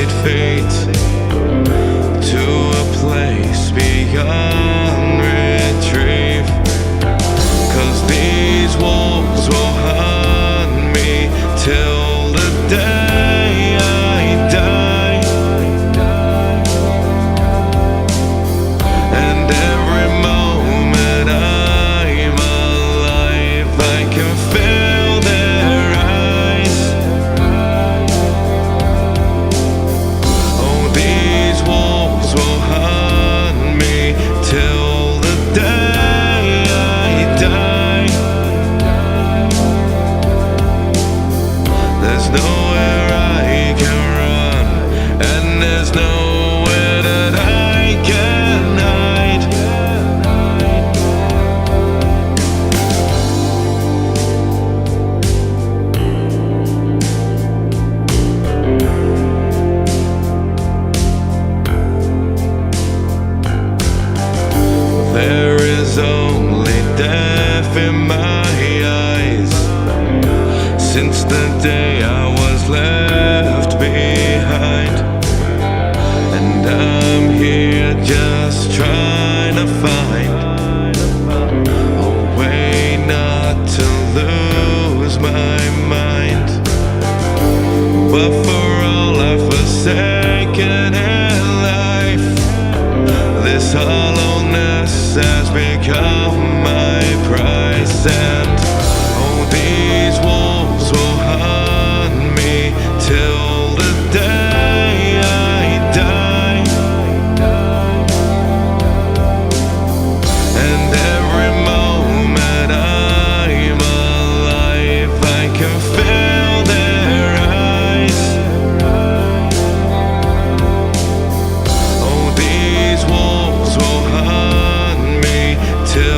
1,000 feet to a place beyond retrieve. 'Cause these wolves will hunt me till the day I die. And every moment I'm alive, I can feel their eyes. Oh, these wolves will hunt me till the day I die. There's nowhere I can run, and there's nowhere that I can hide. There is only death in my eyes since the day I was left behind. And I'm here just trying to find a way not to lose my mind. But for all I've forsaken in life, this hollowness has become my price. And oh, these wolves will hunt me till the day I die. And every moment I'm alive, I can feel their eyes. Oh, these wolves will hunt me till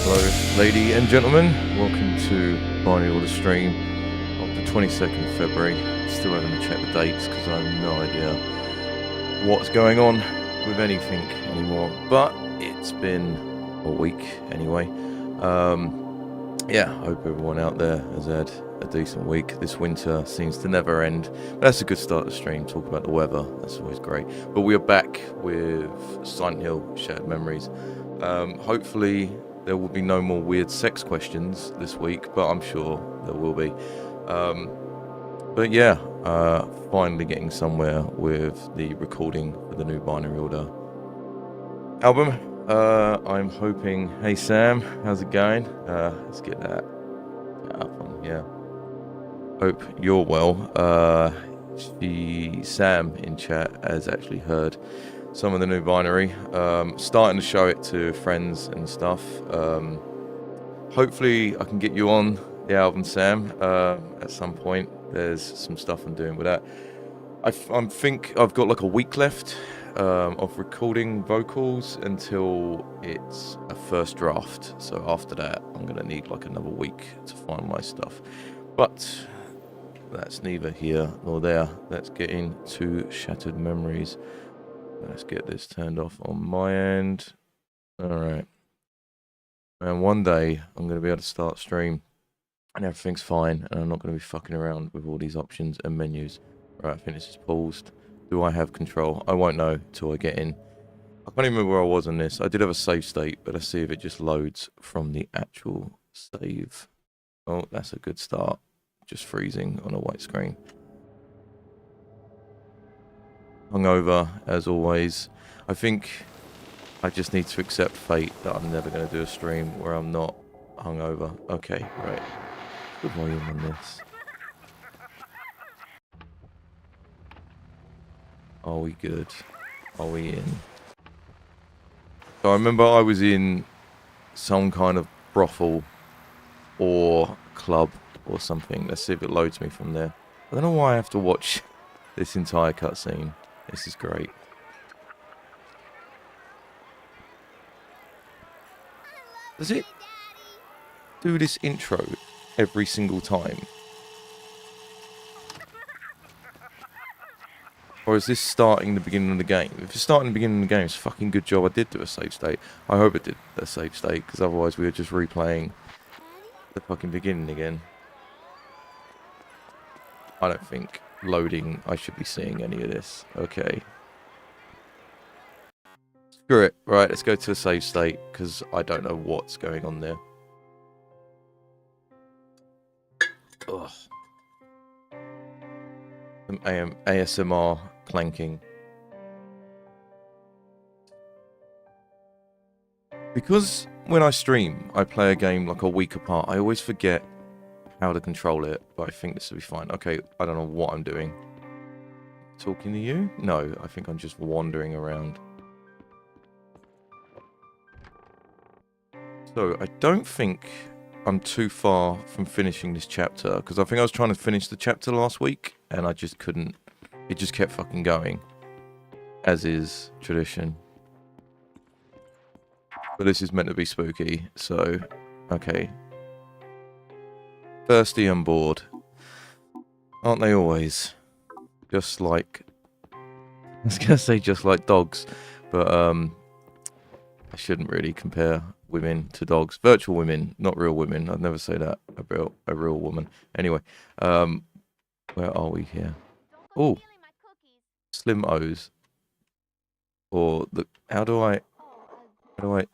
Hello, lady and gentlemen. Welcome to Binary Order stream of the 22nd of February. Still having to check the dates because I have no idea what's going on with anything anymore. But it's been a week anyway. Yeah, I hope everyone out there has had a decent week. This winter seems to never end. But that's a good start to the stream. Talk about the weather. That's always great. But we are back with Silent Hill Shattered Memories. Hopefully there will be no more weird sex questions this week, but I'm sure there will be. But yeah, finally getting somewhere with the recording for the new Binary Order album. I'm hoping... Hey Sam, how's it going? Let's get that up on here. Hope you're well. Sam in chat has actually heard some of the new Binary, starting to show it to friends and stuff. Hopefully I can get you on the album, Sam, at some point. There's some stuff I'm doing with that. I think I've got like a week left of recording vocals until it's a first draft. So after that, I'm going to need like another week to finalize stuff. But that's neither here nor there. Let's get into Shattered Memories. Let's get this turned off on my end. Alright. And one day, I'm going to be able to start stream and everything's fine, and I'm not going to be fucking around with all these options and menus. Right, I think this is paused. Do I have control? I won't know till I get in. I can't even remember where I was on this. I did have a save state, but let's see if it just loads from the actual save. Oh, that's a good start. Just freezing on a white screen. Hungover, as always. I think I just need to accept fate that I'm never going to do a stream where I'm not hungover. Okay, right. Good volume on this. Are we good? Are we in? So I remember I was in some kind of brothel or club or something. Let's see if it loads me from there. I don't know why I have to watch this entire cutscene. This is great. Does it do this intro every single time? Or is this starting the beginning of the game? If it's starting the beginning of the game, it's a fucking good job I did do a save state. I hope it did a save state, because otherwise we are just replaying the fucking beginning again. I don't think loading, I should be seeing any of this. Okay. Screw it. Right, let's go to a save state, because I don't know what's going on there. Ugh. Some ASMR clanking. Because when I stream, I play a game like a week apart, I always forget how to control it, but I think this will be fine. Okay, I don't know what I'm doing. Talking to you? No, I think I'm just wandering around. So, I don't think I'm too far from finishing this chapter, because I think I was trying to finish the chapter last week, and I just couldn't. It just kept fucking going, as is tradition. But this is meant to be spooky, so, okay. Thirsty and bored. Aren't they always? Just like... I was going to say just like dogs, but I shouldn't really compare women to dogs. Virtual women, not real women. I'd never say that about a real woman. Anyway, where are we here? Oh, Slim O's. Or the... How do I... Like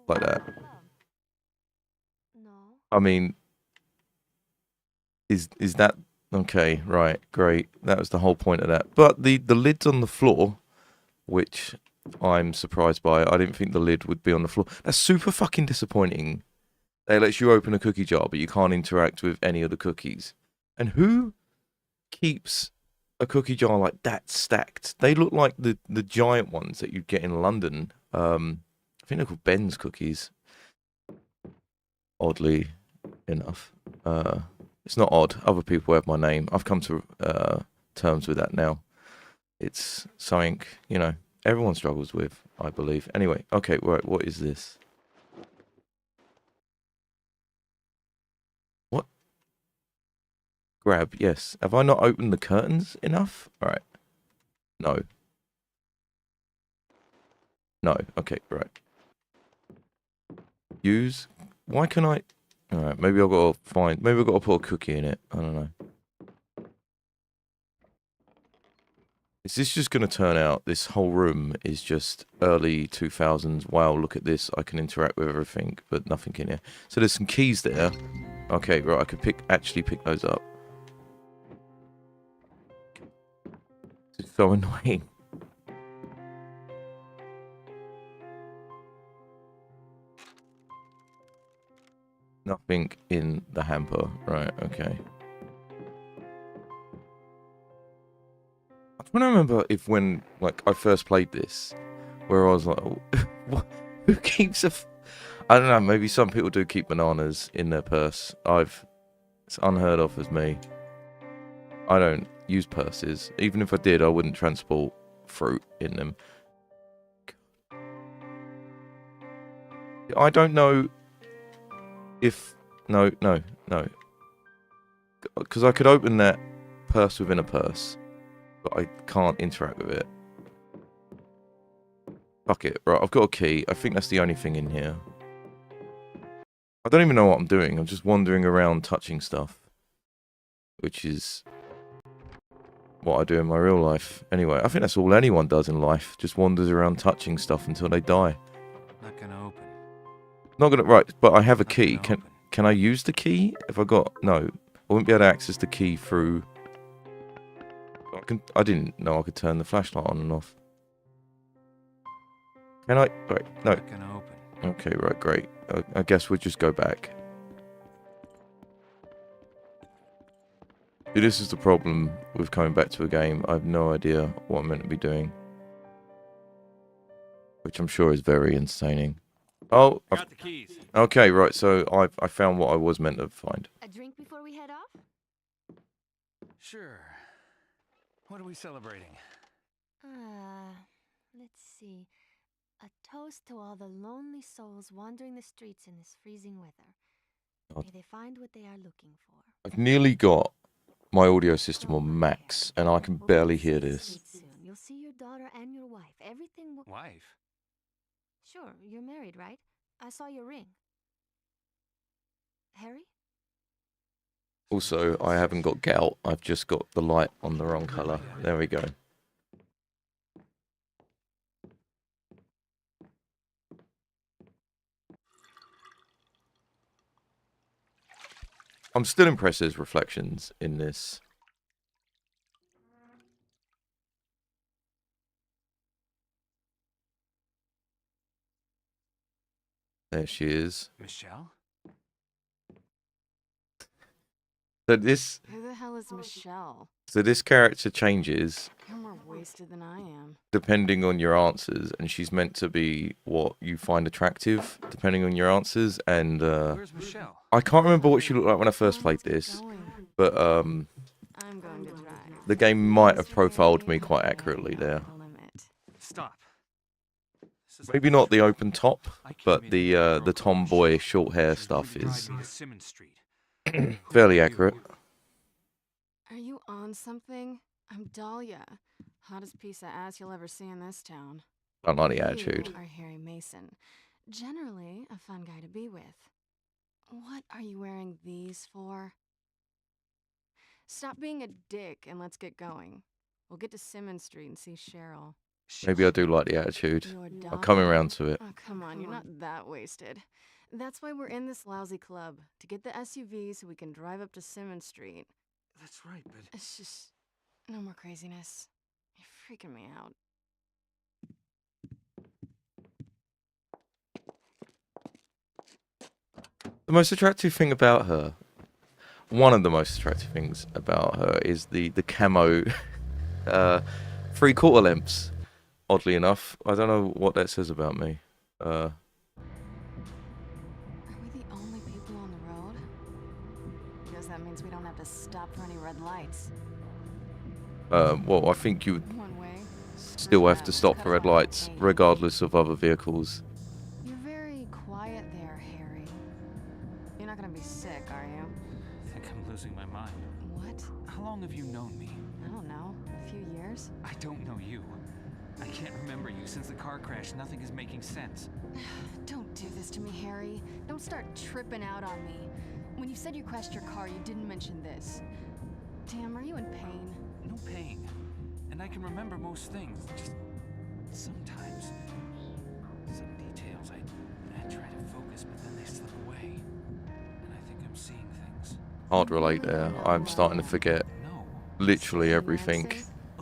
that? I mean... Is that... Okay, right, great. That was the whole point of that. But the lid's on the floor, which I'm surprised by. I didn't think the lid would be on the floor. That's super fucking disappointing. They let you open a cookie jar, but you can't interact with any of the cookies. And who keeps a cookie jar like that stacked? They look like the giant ones that you'd get in London. I think they're called Ben's cookies. Oddly enough. It's not odd. Other people have my name. I've come to terms with that now. It's something, you know, everyone struggles with, I believe. Anyway, okay, right, what is this? Grab, yes. Have I not opened the curtains enough? Alright. No. No. Okay, right. Use. Why can I... Alright, maybe I've got to find... Maybe I've got to put a cookie in it. I don't know. Is this just going to turn out this whole room is just early 2000s? Wow, look at this. I can interact with everything, but nothing in here. So there's some keys there. Okay, right. I could actually pick those up. It's so annoying. Nothing in the hamper. Right, okay. I'm trying to remember if when, like, I first played this, where I was like, oh, what? Who keeps a... I don't know, maybe some people do keep bananas in their purse. It's unheard of as me. I don't use purses. Even if I did, I wouldn't transport fruit in them. I don't know if... No. Because I could open that purse within a purse, but I can't interact with it. Fuck it. Right, I've got a key. I think that's the only thing in here. I don't even know what I'm doing. I'm just wandering around touching stuff. Which is what I do in my real life. Anyway, I think that's all anyone does in life. Just wanders around touching stuff until they die. Not gonna open. Not gonna... Right, but I have a key. Can I use the key? If I got... No. I wouldn't be able to access the key through... I didn't know I could turn the flashlight on and off. Can I? Right, no. Not gonna open. Okay, right, great. I guess we'll just go back. See, this is the problem with coming back to a game. I have no idea what I'm meant to be doing. Which I'm sure is very entertaining. Oh, Got the keys. okay, right, so I found what I was meant to find. A drink before we head off? Sure. What are we celebrating? Let's see. A toast to all the lonely souls wandering the streets in this freezing weather. God. May they find what they are looking for. I've nearly got my audio system on max, and I can We'll barely be hear seeing this. sweet soon. You'll see your daughter and your wife. Everything will... Wife? Sure, you're married, right? I saw your ring. Harry? Also, I haven't got gout. I've just got the light on the wrong colour. There we go. I'm still impressed with reflections in this. There she is. Michelle? So this Who the hell is Michelle? character changes You're more wasted than I am. depending on your answers, and she's meant to be what you find attractive depending on your answers. And Where's Michelle? I can't remember what she looked like when I first played this, but I'm going to try. the game might have profiled me quite accurately there. Stop. This is Maybe like not a the open top, I came but in the here for a broken tomboy shit. short hair She stuff wanted to is drive me to Simmons Street. fairly Who are accurate. you? Are you on something? I'm Dahlia. Hottest piece of ass you'll ever see in this town. I like the attitude. You are Harry Mason. Generally, a fun guy to be with. What are you wearing these for? Stop being a dick and let's get going. We'll get to Simmons Street and see Cheryl. Maybe I do like the attitude. You're I'm coming Dahlia? around to it. Oh, come on, you're not that wasted. That's why we're in this lousy club. To get the SUV so we can drive up to Simmons Street. That's right, but It's just... no more craziness. You're freaking me out. The most attractive thing about her, one of the most attractive things about her, is the camo 3/4 lengths. Oddly enough, I don't know what that says about me. Are we the only people on the road? Because that means we don't have to stop for any red lights. Well, I think you would One way. still have to stop for red lights, regardless of other vehicles. You're very quiet there, Harry. You're not gonna be sick, are you? think I'm losing my mind. What? How long have you known me? I don't know. A few years? I don't know you. I can't remember you. Since the car crash, nothing is making sense. Don't do this to me, Harry. Don't start tripping out on me. When you said you crashed your car, you didn't mention this. Damn, are you in pain? No pain. And I can remember most things. Just sometimes. Some details. I try to focus, but then they slip away. And I think I'm seeing things. Hard relate there. I'm starting to forget No. literally everything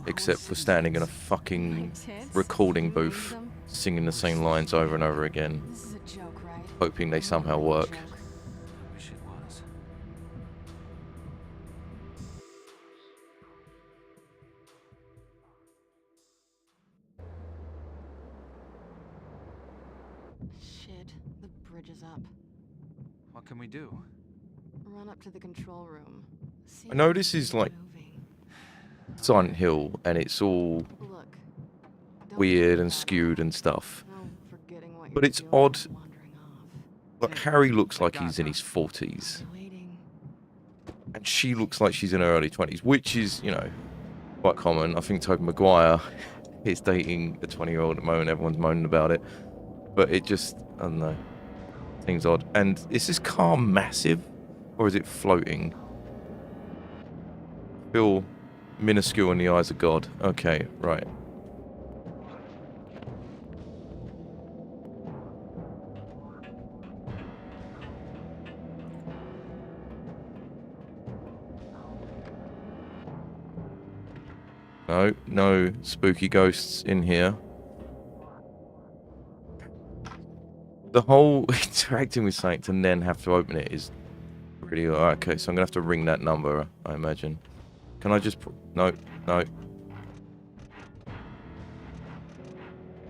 except for standing in a My fucking tits? recording You named booth, them? singing the same lines over and over again, This is a joke, right? hoping they somehow work. I wish it was. Shit, the bridge is up. What can we do? Run up to the control room. See I know if this is it's like moving. Silent Hill and it's all Look, don't weird worry and about skewed it. and stuff. No forgetting what But you're it's doing odd. and wandering off. Like Harry looks like he's in his 40s Waiting. and she looks like she's in her early 20s, which is, you know, quite common. I think Tobey Maguire is dating a 20-year-old at the moment. Everyone's moaning about it. But it just, I don't know, seems odd. And is this car massive or is it floating? I feel minuscule in the eyes of God. Okay, right. No, no spooky ghosts in here. The whole interacting with something and then have to open it is really... Okay, so I'm going to have to ring that number, I imagine. Can I just... No, no.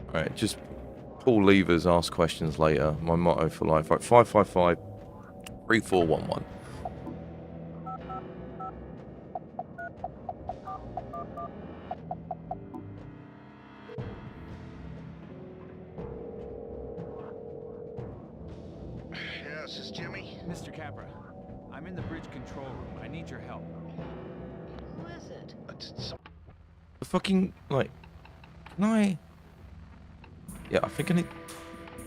Alright, just pull levers, ask questions later. My motto for life. Right, 555-3411. Yes, this is Jimmy. Mr. Capra, I'm in the bridge control room. I need your help. Who is it? The fucking... Like... Can I... Yeah, I think I need to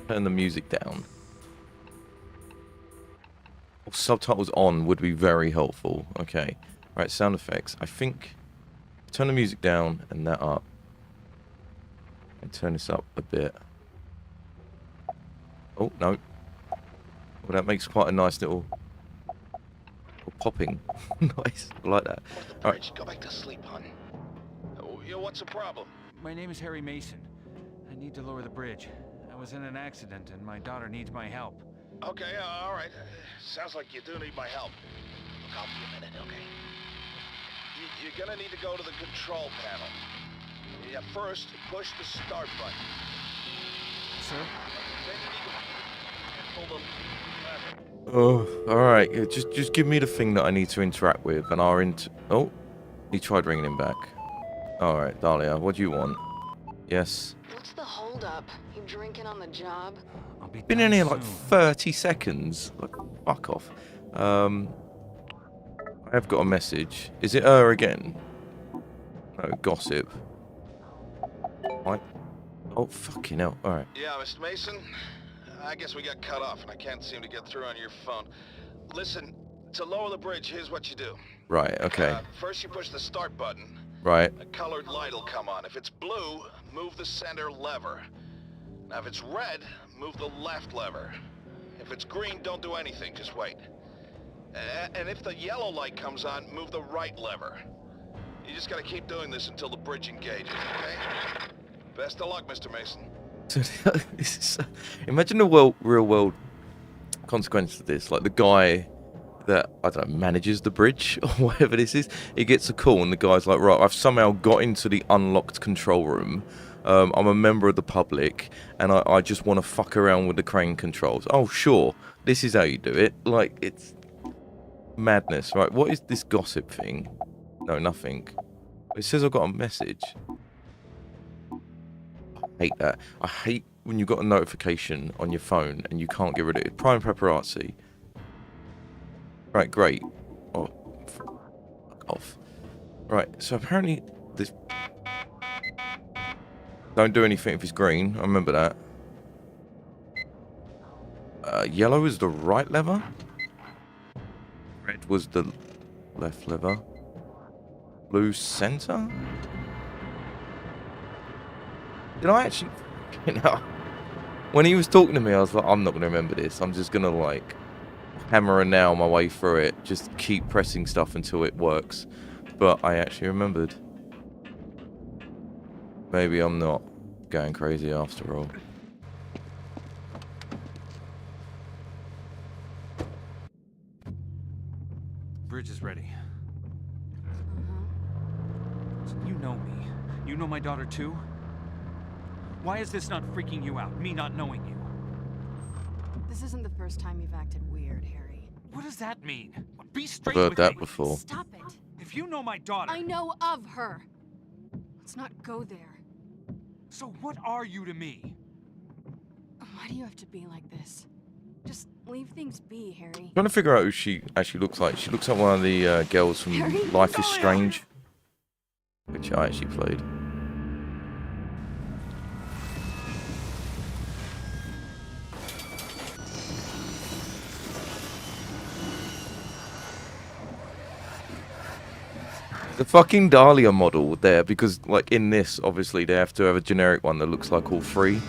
turn the music down. Or subtitles on would be very helpful. Okay. Right, sound effects. I think... Turn the music down and that up. And turn this up a bit. Oh, no. Well, that makes quite a nice little popping noise. I like that. Off the All right. bridge. Go back to sleep, hon. What's the problem? My name is Harry Mason. I need to lower the bridge. I was in an accident and my daughter needs my help. Okay, all right. Sounds like you do need my help. Look, I'll be a minute, okay? You're gonna need to go to the control panel. Yeah, first, push the start button. Sir? Then you need to pull the lever. Oh, alright. Yeah, just give me the thing that I need to interact with and I'll Oh, he tried ringing him back. Alright, Dahlia, what do you want? Yes. What's the holdup? You drinking on the job? I'll be Been done in here like soon. 30 seconds. Like, fuck off. I have got a message. Is it her again? No, gossip. What? Oh, fucking hell. Alright. Yeah, Mr. Mason. I guess we got cut off and I can't seem to get through on your phone. Listen, to lower the bridge, here's what you do. Right, okay. First you push the start button. Right. A colored light will come on. If it's blue, move the center lever. Now if it's red, move the left lever. If it's green, don't do anything, just wait. And if the yellow light comes on, move the right lever. You just gotta keep doing this until the bridge engages, okay? Best of luck, Mr. Mason. So, this is, imagine the real world consequence of this. Like the guy that, I don't know, manages the bridge or whatever this is. He gets a call and the guy's like, right, I've somehow got into the unlocked control room. I'm a member of the public and I just want to fuck around with the crane controls. Oh, sure. This is how you do it. Like, it's madness, right? What is this gossip thing? No, nothing. It says I've got a message. I hate that. I hate when you've got a notification on your phone and you can't get rid of it. Prime paparazzi. Right, great. off. Right, so apparently this... Don't do anything if it's green. I remember that. Yellow is the right lever. Red was the left lever. Blue center? Did I actually... You know, when he was talking to me, I was like, I'm not going to remember this. I'm just going to, like, hammer and nail my way through it. Just keep pressing stuff until it works. But I actually remembered. Maybe I'm not going crazy after all. Bridge is ready. Uh-huh. So you know me. You know my daughter too? Why is this not freaking you out, me not knowing you? This isn't the first time you've acted weird, Harry. What does that mean? Be straight Heard with that me. before. Stop it. If you know my daughter, I know of her. Let's not go there. so what are you to me? Why do you have to be like this? Just leave things be, Harry. Trying to figure out who she actually looks like. She looks like one of the girls from Harry? Life is Strange, which I actually played. The fucking Dahlia model there, because like in this, obviously they have to have a generic one that looks like all three.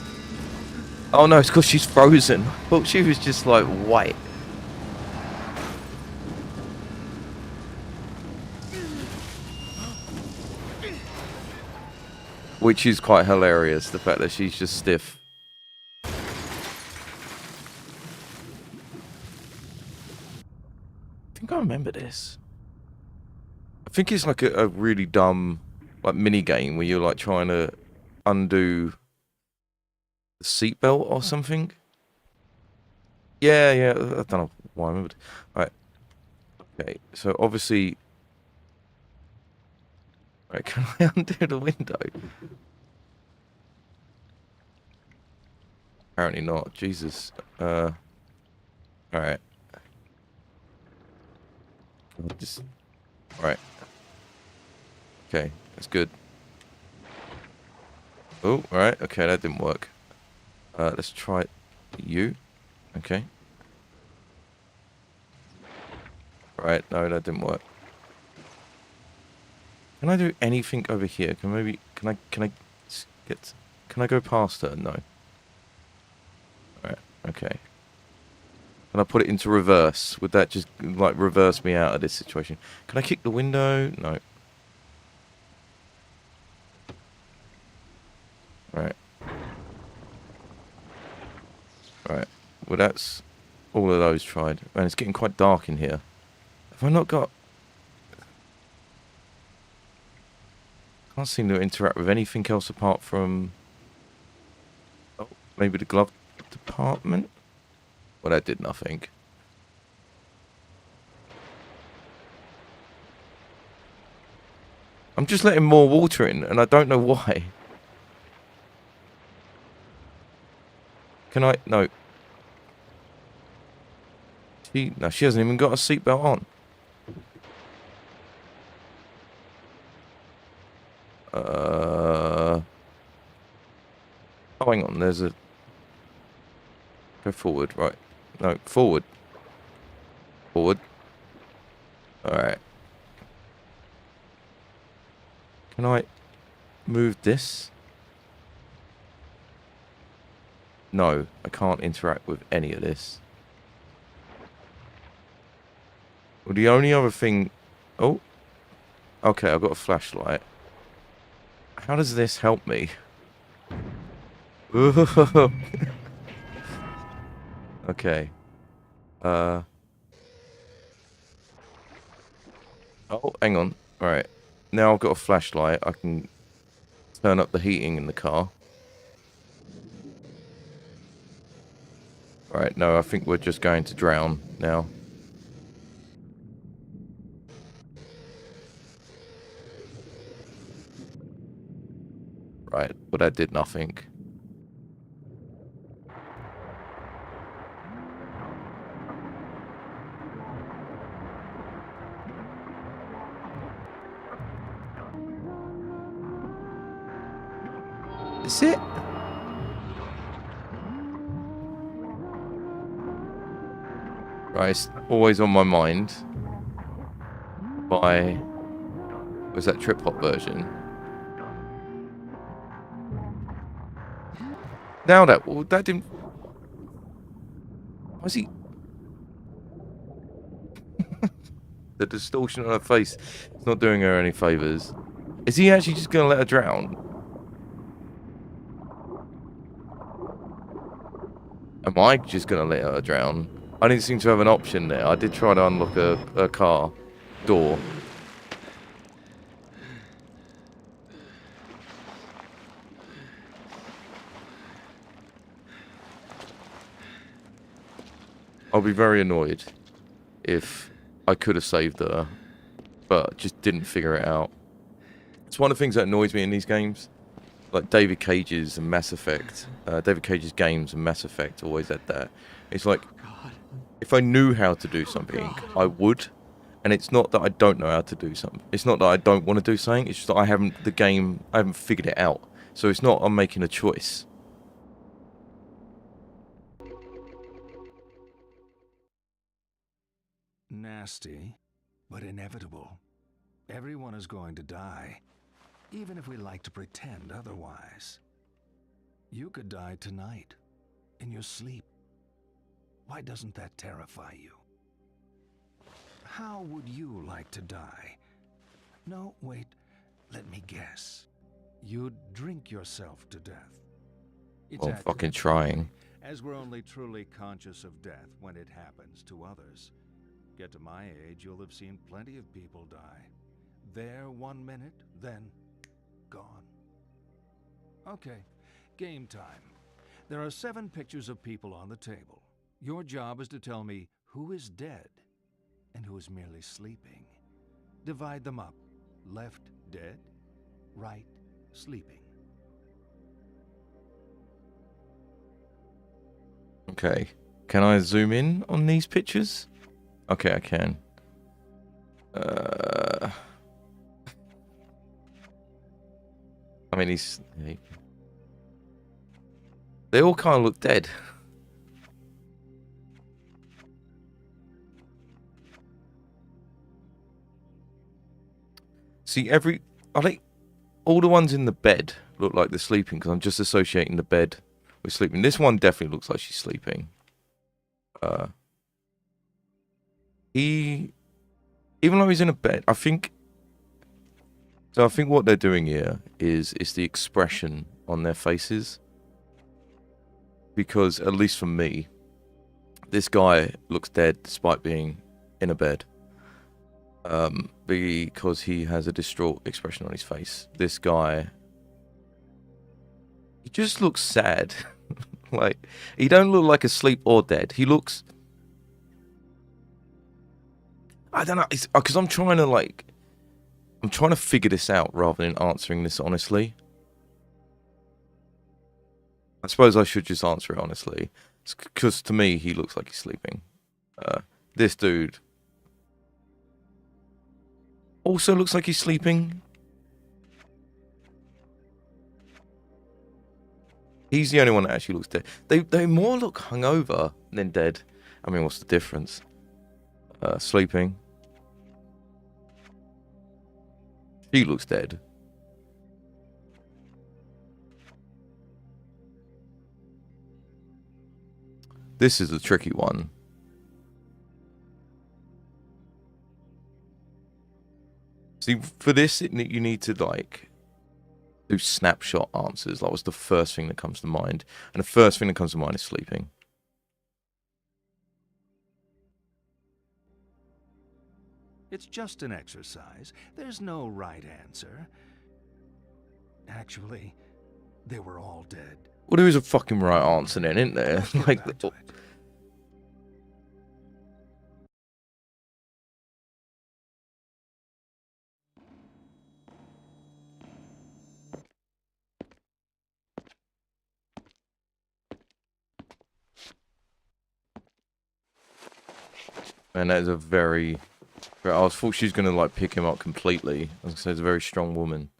Oh no, it's because she's frozen. I thought she was just like white. Which is quite hilarious, the fact that she's just stiff. I think I remember this. I think it's like a really dumb like mini game where you're like trying to undo the seatbelt or something. Yeah, I don't know why I remembered. Right. Okay, so obviously... Right, can I undo the window? Apparently not. Jesus. Alright. Just... Right. Okay, that's good. Oh, right. Okay, that didn't work. Let's try you. Okay. Right, no, that didn't work. Can I do anything over here? Can I go past her? No. Right, okay. Can I put it into reverse? Would that just, like, reverse me out of this situation? Can I kick the window? No. Right. Right. Well, that's all of those tried. Man, it's getting quite dark in here. Have I not got... Can't seem to interact with anything else apart from... Oh, maybe the glove department? Well, that did nothing. I'm just letting more water in, and I don't know why. Can I... No. No, she hasn't even got a seatbelt on. Oh, hang on. There's a... Go forward, right. No, forward. Forward. Alright. Can I move this? No, I can't interact with any of this. Well, the only other thing... Oh. Okay, I've got a flashlight. How does this help me? Okay. Oh, hang on. Alright. Now I've got a flashlight. I can turn up the heating in the car. Alright, no, I think we're just going to drown now. Right, but that did nothing. That's it. Right, it's always on my mind. Was that trip hop version? Now that didn't. Was he? The distortion on her face is not doing her any favors. Is he actually just gonna let her drown? Am I just gonna let her drown? I didn't seem to have an option there. I did try to unlock a car door. I'll be very annoyed if I could have saved her, but just didn't figure it out. It's one of the things that annoys me in these games. Like David Cage's and Mass Effect. David Cage's games and Mass Effect always had that. It's like, if I knew how to do something, I would. And it's not that I don't know how to do something. It's not that I don't want to do something. It's just that I haven't figured it out. So it's not I'm making a choice. Nasty, but inevitable. Everyone is going to die, even if we like to pretend otherwise. You could die tonight, in your sleep. Why doesn't that terrify you? How would you like to die? No, wait, let me guess. You'd drink yourself to death. It's I'm fucking trying. as we're only truly conscious of death when it happens to others. Get to my age, you'll have seen plenty of people die. There 1 minute, then gone. Okay, game time. There are 7 pictures of people on the table. Your job is to tell me who is dead and who is merely sleeping. Divide them up. Left, dead. Right, sleeping. Okay. Can I zoom in on these pictures? Okay, I can. I mean, they all kind of look dead. See, I think all the ones in the bed look like they're sleeping because I'm just associating the bed with sleeping. This one definitely looks like she's sleeping. Even though he's in a bed, I think what they're doing here is the expression on their faces. Because, at least for me, this guy looks dead despite being in a bed. Because he has a distraught expression on his face. This guy, he just looks sad. Like, he don't look like asleep or dead. He looks, I don't know, because I'm trying to figure this out rather than answering this honestly. I suppose I should just answer it honestly. Because to me, he looks like he's sleeping. This dude also looks like he's sleeping. He's the only one that actually looks dead. They more look hungover than dead. I mean, what's the difference? Sleeping. She looks dead. This is a tricky one. See, for this, you need to, like, do snapshot answers. That was the first thing that comes to mind. And the first thing that comes to mind is sleeping. It's just an exercise. There's no right answer. Actually, they were all dead. Well, there is a fucking right answer then, isn't there? Let's get Like, back to it. man, that is a very... I thought she was going to, like, pick him up completely. I was going to say, it's a very strong woman.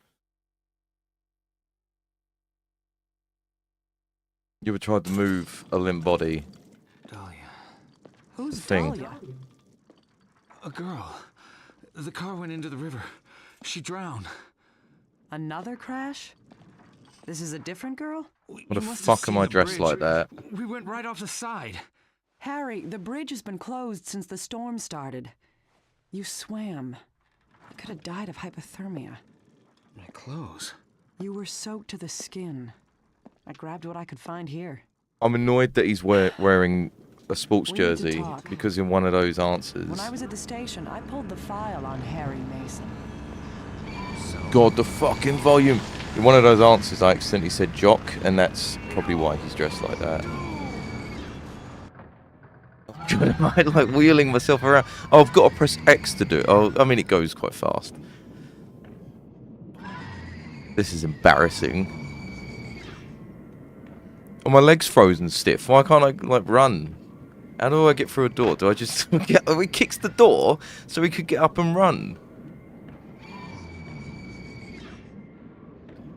You ever tried to move a limp body? Dahlia. Who's Thing. Dahlia? A girl. The car went into the river. She drowned. Another crash? This is a different girl? What the fuck am I dressed like that? We went right off the side. Harry, the bridge has been closed since the storm started. You swam. You could have died of hypothermia. My clothes. You were soaked to the skin. I grabbed what I could find here. I'm annoyed that he's wearing a sports We need to jersey talk. because in one of those answers... When I was at the station, I pulled the file on Harry Mason. God, the fucking volume! In one of those answers I accidentally said jock, and that's probably why he's dressed like that. I'm like wheeling myself around. Oh, I've got to press X to do it. Oh, I mean, it goes quite fast. This is embarrassing. Oh, my leg's frozen stiff. Why can't I, like, run? How do I get through a door? Do I just... He kicks the door so we could get up and run.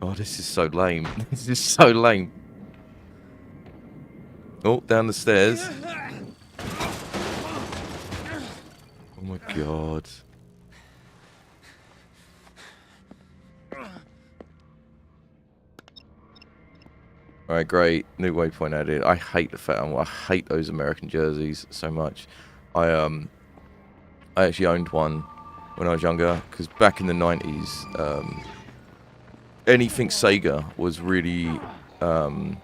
Oh, this is so lame. This is so lame. Oh, down the stairs. Oh my god. Alright, great. New waypoint added. I hate the fact I hate those American jerseys so much. I actually owned one when I was younger, because back in the 90s, anything Sega was really hard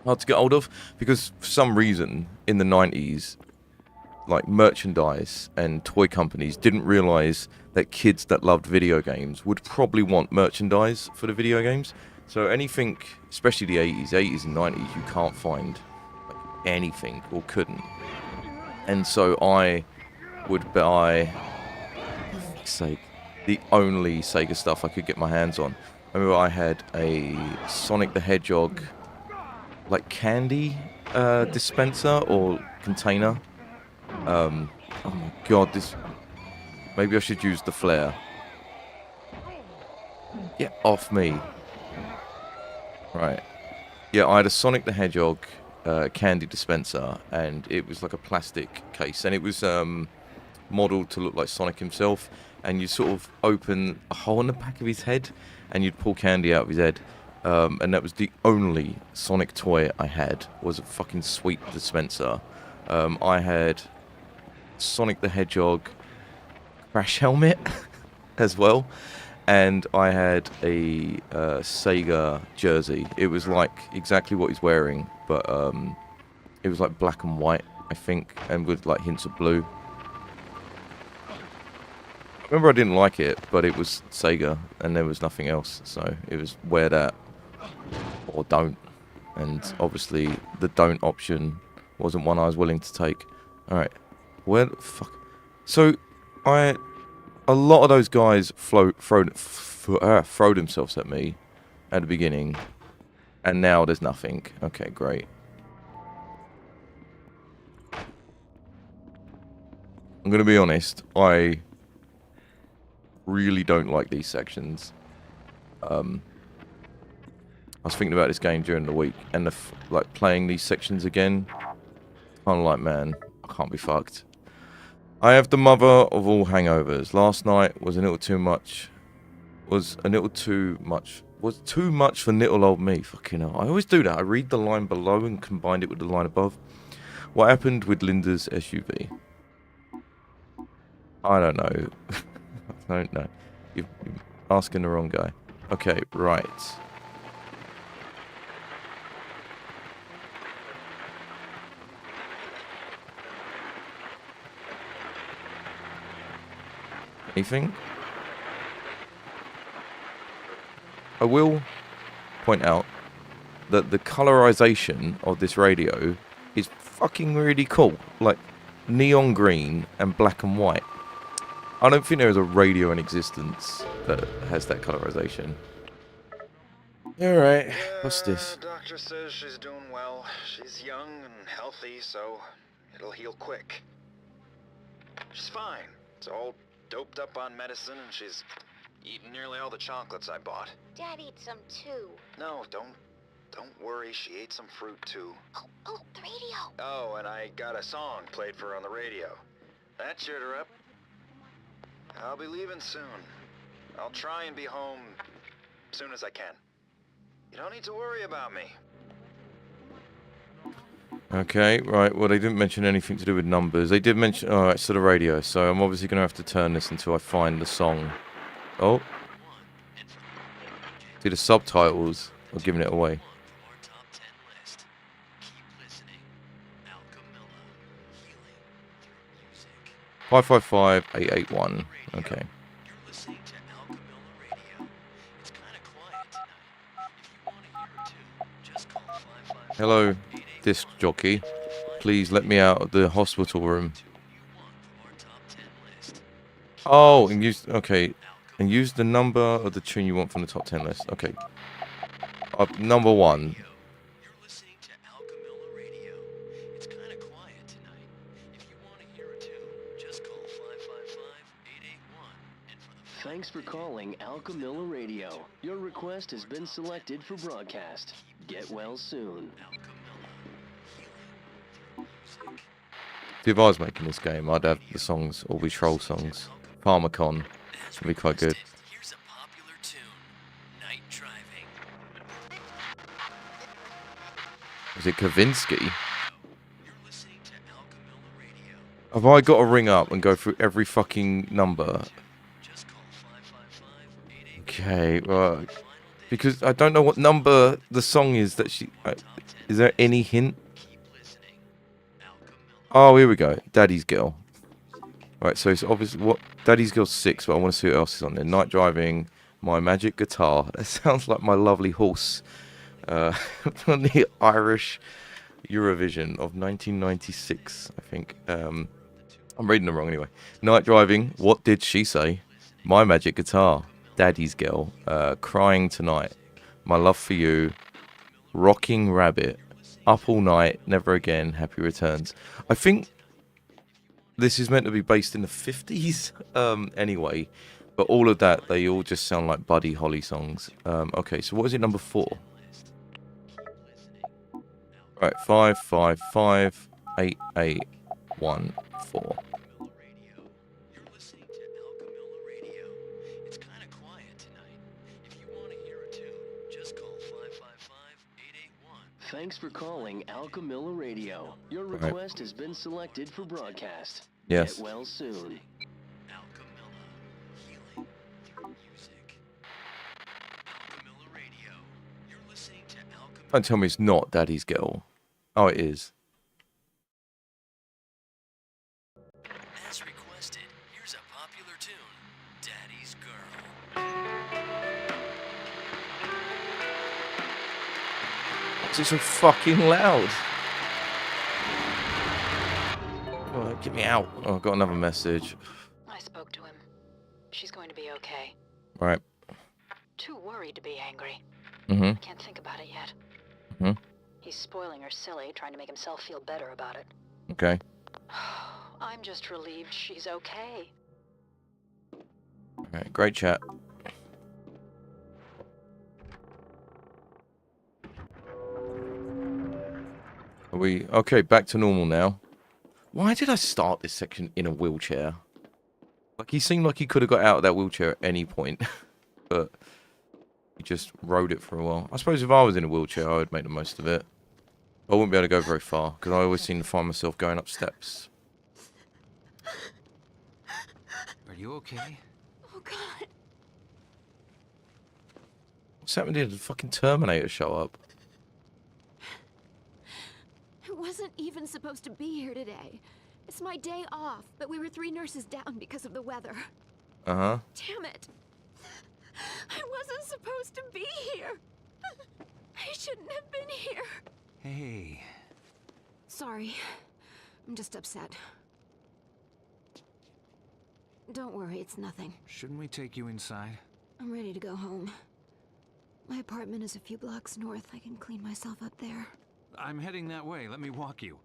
to get hold of, because for some reason in the 90s, like, merchandise and toy companies didn't realize that kids that loved video games would probably want merchandise for the video games. So anything, especially the 80s and 90s, you can't find, like, anything, or couldn't. And so I would buy, for fuck's sake, the only Sega stuff I could get my hands on. I remember I had a Sonic the Hedgehog, like, candy dispenser or container. Oh my god, this... Maybe I should use the flare. Get off me. Right. Yeah, I had a Sonic the Hedgehog candy dispenser, and it was like a plastic case, and it was modelled to look like Sonic himself, and you sort of open a hole in the back of his head, and you'd pull candy out of his head. And that was the only Sonic toy I had, was a fucking sweet dispenser. I had Sonic the Hedgehog crash helmet as well, and I had a Sega jersey. It was like exactly what he's wearing, but it was like black and white, I think, and with like hints of blue. I remember I didn't like it, but it was Sega, and there was nothing else, so it was wear that or don't. And obviously the don't option wasn't one I was willing to take. Alright, where the fuck? So, a lot of those guys throw themselves at me at the beginning, and now there's nothing. Okay, great. I'm gonna be honest, I really don't like these sections. I was thinking about this game during the week, and like playing these sections again, kind of like, man, I can't be fucked. I have the mother of all hangovers. Last night was too much for little old me. Fucking hell. I always do that. I read the line below and combine it with the line above. What happened with Linda's SUV? I don't know. I don't know. You're asking the wrong guy. Okay, right. Anything? I will point out that the colorization of this radio is fucking really cool. Like, neon green and black and white. I don't think there is a radio in existence that has that colorization. Alright, what's this? The doctor says she's doing well. She's young and healthy, so it'll heal quick. She's fine. It's all doped up on medicine, and she's eaten nearly all the chocolates I bought. Dad eats some too. No, don't Don't worry, she ate some fruit too. Oh, the radio. Oh, and I got a song played for her on the radio. That cheered her up. I'll be leaving soon. I'll try and be home soon as I can. You don't need to worry about me. Okay, right. Well, they didn't mention anything to do with numbers. They did mention... Alright, so the radio. So I'm obviously going to have to turn this until I find the song. Oh. See, the subtitles are giving it away. 555-881. Okay. Hello, disc jockey. Please let me out of the hospital room. Oh, and use... Okay. And use the number of the tune you want from the top 10 list. Okay. Number 1. Thanks for calling Alchemilla Radio. Your request has been selected for broadcast. Get well soon. If I was making this game, I'd have the songs all be troll songs. Pharmacon would be quite good. Here's a popular tune, Night Driving. Is it Kavinsky? Have I got to ring up and go through every fucking number? Okay, well, because I don't know what number the song is that she... is there any hint? Oh, here we go. Daddy's Girl. Right, so it's obviously... what Daddy's Girl's 6, but I want to see what else is on there. Night Driving, My Magic Guitar. That sounds like my lovely horse. On the Irish Eurovision of 1996, I think. I'm reading them wrong anyway. Night Driving, What Did She Say? My Magic Guitar. Daddy's Girl, Crying Tonight, My Love for You, Rocking Rabbit, Up All Night, Never Again, Happy Returns. I think this is meant to be based in the 50s anyway, but all of that, they all just sound like Buddy Holly songs. Okay, so what is it, number 4? Right, 555-881-4. Thanks for calling Alchemilla Radio. Your request has been selected for broadcast. Yes. Get well soon. Don't tell me it's not Daddy's Girl. Oh, it is. As requested, here's a popular tune, Daddy's Girl. Is it so fucking loud? Oh, get me out. Oh, I've got another message. I spoke to him. She's going to be okay. Right. Too worried to be angry. Mm-hmm. I can't think about it yet. Mm-hmm. He's spoiling her silly, trying to make himself feel better about it. Okay. I'm just relieved she's okay. Alright, great chat. Are we... Okay, back to normal now. Why did I start this section in a wheelchair? Like, he seemed like he could have got out of that wheelchair at any point. But he just rode it for a while. I suppose if I was in a wheelchair, I would make the most of it. I wouldn't be able to go very far, because I always seem to find myself going up steps. Are you okay? Oh, God. What's happened here? Did the fucking Terminator show up? I wasn't even supposed to be here today. It's my day off, but we were 3 nurses down because of the weather. Uh-huh. Damn it. I wasn't supposed to be here. I shouldn't have been here. Hey. Sorry. I'm just upset. Don't worry, it's nothing. Shouldn't we take you inside? I'm ready to go home. My apartment is a few blocks north. I can clean myself up there. I'm heading that way. Let me walk you.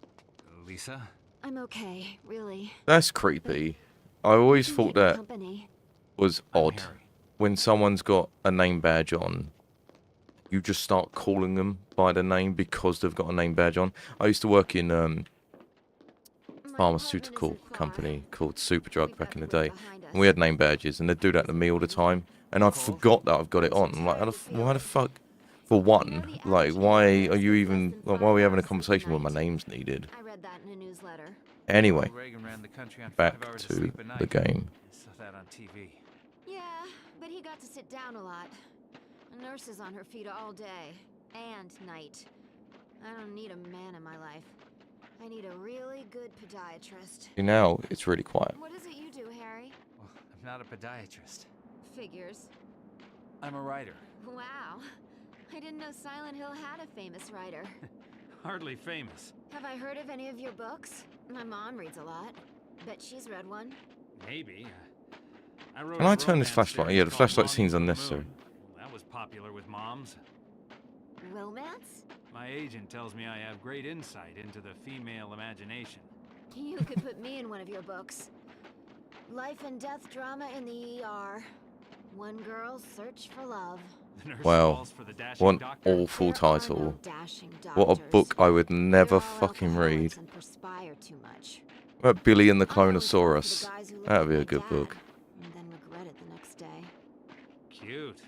Lisa? I'm okay, really. That's creepy. I always You can thought keep me that company. was odd. When someone's got a name badge on you just start calling them by their name because they've got a name badge on. I used to work in pharmaceutical company called Superdrug back in the day, and we had name badges, and they'd do that to me all the time, and I forgot that I've got it on. I'm like, why the fuck? For one, like, why are you even? Like, why are we having a conversation when my name's needed? I read that in a newsletter. Anyway, Reagan ran the country on 5 back hours of to sleep a the night. game. I saw that on TV. Yeah, but he got to sit down a lot. A nurse is on her feet all day and night. I don't need a man in my life. I need a really good podiatrist. See, now it's really quiet. What is it you do, Harry? Well, I'm not a podiatrist. Figures. I'm a writer. Wow. I didn't know Silent Hill had a famous writer. Hardly famous. Have I heard of any of your books? My mom reads a lot. Bet she's read one. Maybe. I wrote Can a I turn this romance flashlight? series Yeah, the called flashlight Longing seems for the unnecessary. Moon. That was popular with moms. Romance? My agent tells me I have great insight into the female imagination. You could put me in one of your books. Life and death drama in the ER. One girl's search for love. The nurse Wow, falls for the dashing what an doctor. awful There are no title. dashing What a doctors. book I would never They're all fucking read. alcoholics and perspire too much. What about Billy and the I always fell for the Clonosaurus? guys who looked That'd be like a my good dad, book. And then regret it the next day. Cute.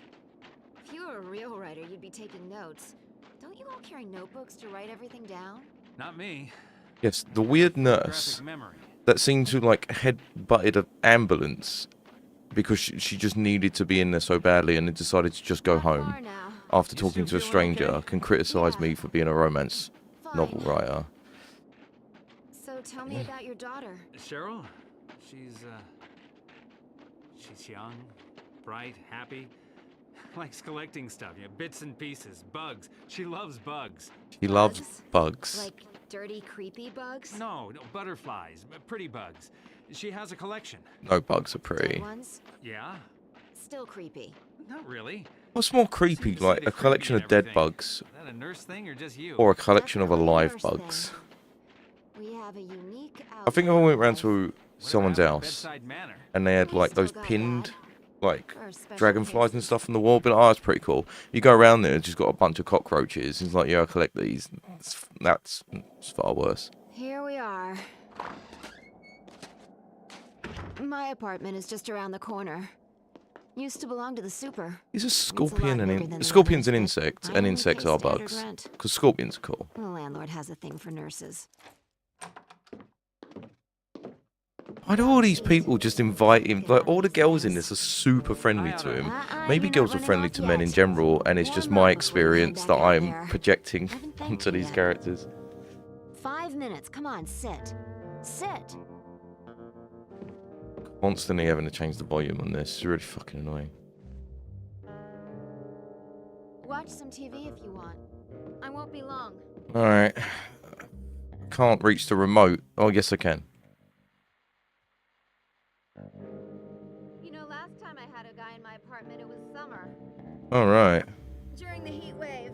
If you were a real writer, you'd be taking notes. Don't you all carry notebooks to write everything down? Not me. Yes, the weird nurse Graphic memory. that seemed to like head-butted an ambulance because she just needed to be in there so badly and then decided to just go Not far home now. after You talking to still a feeling stranger okay? can criticize me for being a romance Fine. novel writer. So tell me about your daughter. Cheryl? She's young, bright, happy. Likes collecting stuff, bits and pieces, bugs. She loves bugs. He loves bugs. Like dirty, creepy bugs? No, butterflies, pretty bugs. She has a collection. No bugs are Dead pretty. ones? Yeah? Still creepy. Not really. What's more creepy, Seems to like say a they're collection creepy of dead and everything. bugs Is that a nurse thing or just you? or a collection of Definitely alive nurse bugs? thing. We have a unique I think if I outlook went on round life. to What someone's about house Bedside Manor? and they had They like still those got pinned that. like For special dragonflies and cases. stuff on the wall, but oh, that's pretty cool. You go around there, it's just got a bunch of cockroaches. It's like, yeah, I collect these. That's far worse. Here we are. My apartment is just around the corner. Used to belong to the super. Is a lot scorpion bigger an than the scorpion's an others, but insect, I and only insects pay are standard bugs? rent. Because scorpions are cool. The landlord has a thing for nurses. Why do all these people just invite him? Like, all the girls in this are super friendly to him. Maybe you're not girls are running friendly off to men in yet. general, and it's just Warm my up before you head experience back that out I'm there. projecting Haven't thanked onto me these yet. characters. 5 minutes. Come on, sit. Sit. Constantly having to change the volume on this. It's really fucking annoying. Watch some TV if you want. I won't be long. Alright. Can't reach the remote. Oh, yes I can. You know, last time I had a guy in my apartment, it was summer. Alright. During the heat wave.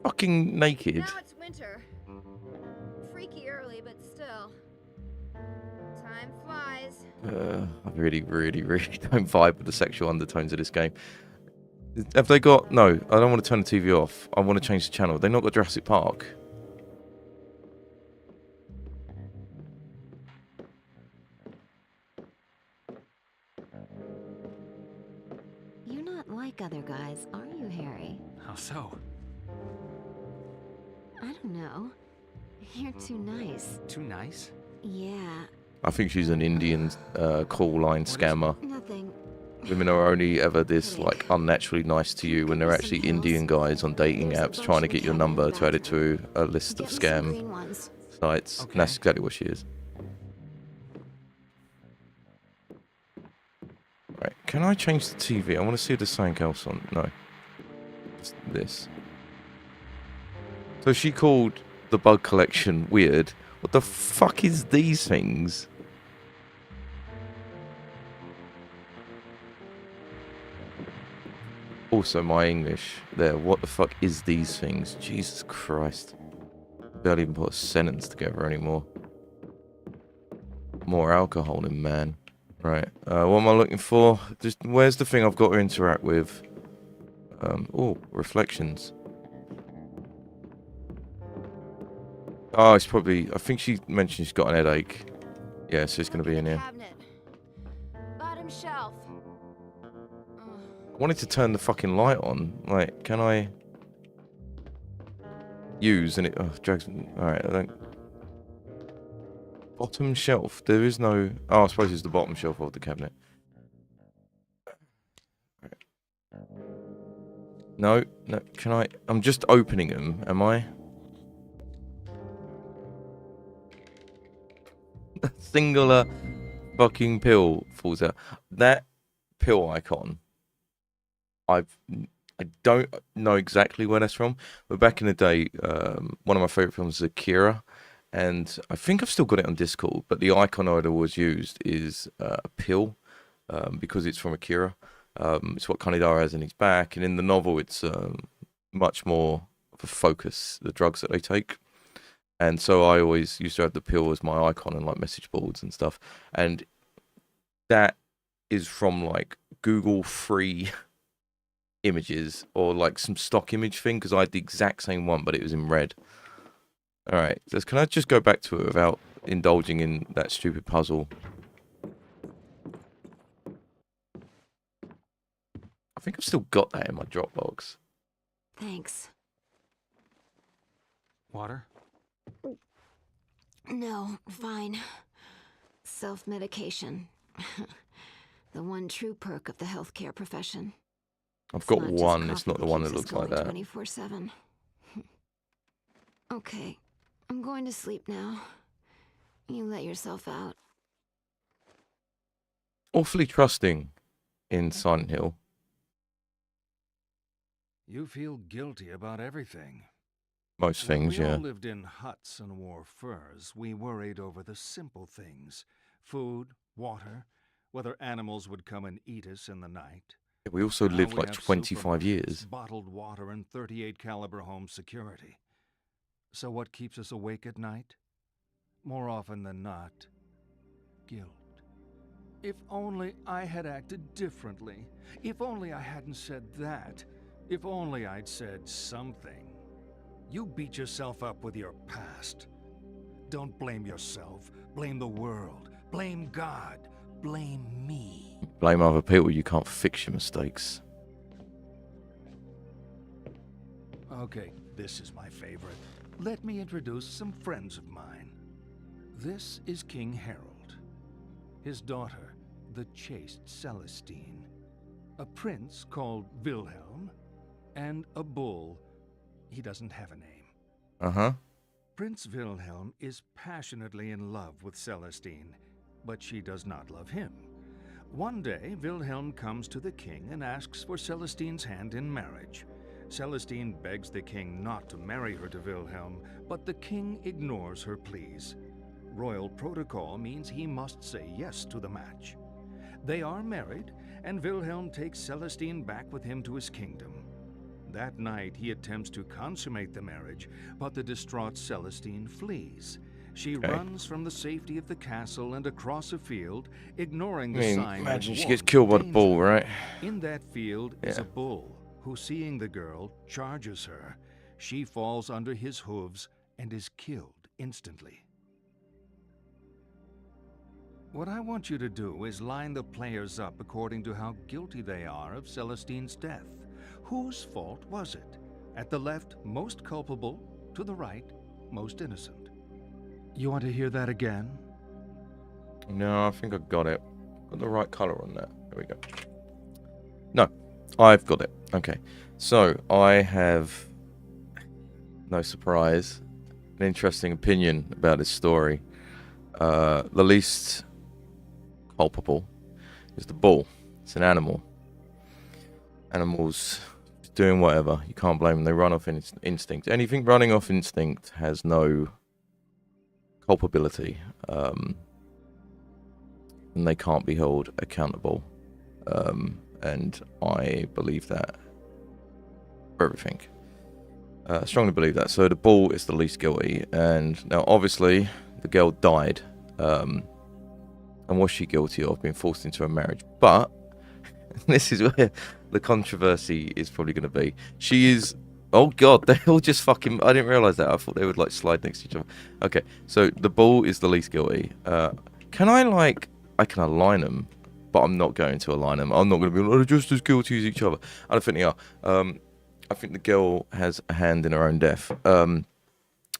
Fucking naked. Now it's winter. Freaky early, but still. Time flies. I really don't vibe with the sexual undertones of this game. Have they got... No, I don't want to turn the TV off. I want to change the channel. Have they not got Jurassic Park? You're not like other guys, are you, Harry? How so? I don't know. You're too nice. Too nice? Yeah, I think she's an Indian call line scammer. nothing. Women are only ever this like unnaturally nice to you when they're actually Indian guys on dating apps trying to get your number to add it to a list of Get me some scam green ones. sites. And that's exactly what she is. Right, can I change the TV? I want to see if there's something else on. No. It's this. So she called the bug collection weird. What the fuck is these things? Also, my English there. What the fuck is these things? Jesus Christ. Barely even put a sentence together anymore. More alcohol in man. Right. What am I looking for? Just where's the thing I've got to interact with? Oh, reflections. Oh, it's probably... I think she mentioned she's got an headache. Yeah, so it's going to be in here. Cabinet. Bottom shelf. I wanted to turn the fucking light on. Like, can I... use and it... Oh, drags... Alright, I don't... Bottom shelf. There is no... Oh, I suppose it's the bottom shelf of the cabinet. No, no, can I... I'm just opening them, am I? A singular fucking pill falls out. That pill icon, I don't know exactly where that's from, but back in the day, one of my favourite films is Akira, and I think I've still got it on Discord, but the icon I'd always used is a pill, because it's from Akira. It's what Kanedara has in his back, and in the novel it's much more of a focus, the drugs that they take. And so I always used to have the pill as my icon and like message boards and stuff. And that is from like Google free images or like some stock image thing, because I had the exact same one, but it was in red. All right, so can I just go back to it without indulging in that stupid puzzle? I think I've still got that in my Dropbox. Thanks. Water? No, fine. Self-medication. The one true perk of the healthcare profession. I've got not just one, it's coffee not the one that keeps us looks like going that. 24/7. Okay, I'm going to sleep now. You let yourself out. Awfully trusting in Silent Hill. You feel guilty about everything. Most things, When we yeah. all lived in huts and wore furs, we worried over the simple things. Food, water, whether animals would come and eat us in the night. We also Now lived we like have 25 supermarkets, years. bottled water, and 38 caliber home security. So what keeps us awake at night? More often than not, guilt. If only I had acted differently. If only I hadn't said that. If only I'd said something. You beat yourself up with your past. Don't blame yourself. Blame the world. Blame God. Blame me. Blame other people, you can't fix your mistakes. Okay, this is my favorite. Let me introduce some friends of mine. This is King Harold. His daughter, the chaste Celestine. A prince called Wilhelm. And a bull. He doesn't have a name. Uh-huh. Prince Wilhelm is passionately in love with Celestine, but she does not love him. One day, Wilhelm comes to the king and asks for Celestine's hand in marriage. Celestine begs the king not to marry her to Wilhelm, but the king ignores her pleas. Royal protocol means he must say yes to the match. They are married, and Wilhelm takes Celestine back with him to his kingdom. That night, he attempts to consummate the marriage, but the distraught Celestine flees. She runs from the safety of the castle and across a field, ignoring the sign. Imagine she gets killed by the bull, right? In that field is Yeah. a bull, who, seeing the girl, charges her. She falls under his hooves and is killed instantly. What I want you to do is line the players up according to how guilty they are of Celestine's death. Whose fault was it? At the left, most culpable. To the right, most innocent. You want to hear that again? No, I think I got it. Got the right colour on that. There we go. No, I've got it. Okay. So, I have, no surprise, an interesting opinion about this story. The least culpable is the bull. It's an animal. Animals doing whatever. You can't blame them. They run off instinct. Anything running off instinct has no culpability. And they can't be held accountable. And I believe that for everything. Strongly believe that. So the bull is the least guilty. And now, obviously, the girl died. And was she guilty of being forced into a marriage? But this is where the controversy is probably going to be. She is Oh god, they all just fucking... I didn't realise that. I thought they would like slide next to each other. Okay, so the ball is the least guilty. Can I like... I can align them, but I'm not going to align them. I'm not going to be like, they're just as guilty as each other. I don't think they are. I think the girl has a hand in her own death.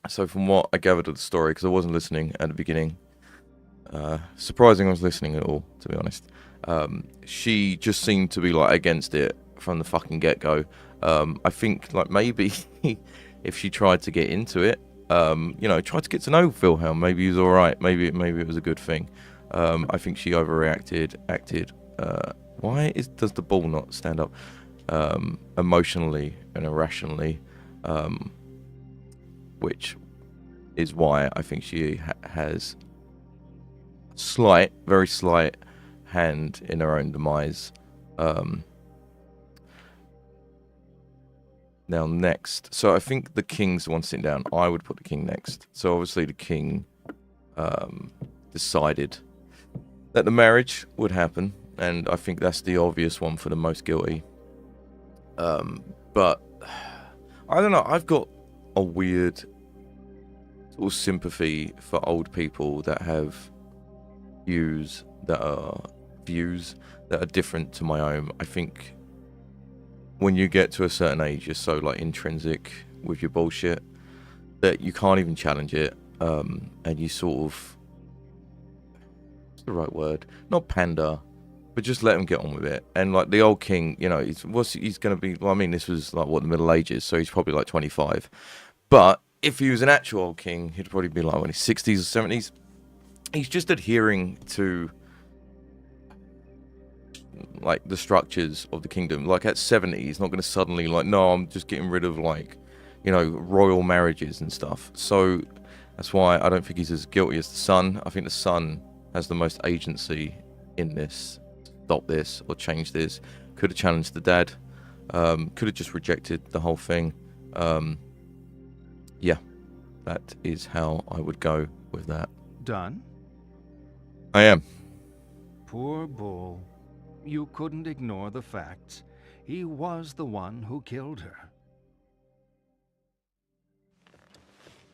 So from what I gathered of the story, because I wasn't listening at the beginning, surprising I was listening at all, to be honest. She just seemed to be like against it from the fucking get-go. I think like maybe if she tried to get into it, you know, tried to get to know Wilhelm, maybe he was all right. Maybe it was a good thing. I think she overreacted, acted. Why does the ball not stand up? Emotionally and irrationally, which is why I think she has slight, very slight hand in her own demise. Now next, so I think the king's the one sitting down. I would put the king next. So obviously the king decided that the marriage would happen, and I think that's the obvious one for the most guilty. But I don't know, I've got a weird sort of sympathy for old people that have views that are different to my own. I think when you get to a certain age, you're so like intrinsic with your bullshit that you can't even challenge it, and you sort of, what's the right word? Not pander, but just let him get on with it. And like the old king, you know, he's going to be, well, I mean, this was like what the Middle Ages, so he's probably like 25. But if he was an actual old king, he'd probably be like in his 60s or 70s. He's just adhering to like the structures of the kingdom. Like at 70, he's not going to suddenly like, no, I'm just getting rid of like, you know, royal marriages and stuff. So that's why I don't think he's as guilty as the son. I think the son has the most agency in this. Stop this or change this. Could have challenged the dad. Could have just rejected the whole thing. Yeah, that is how I would go with that. Done? I am. Poor Bull. You couldn't ignore the facts. He was the one who killed her.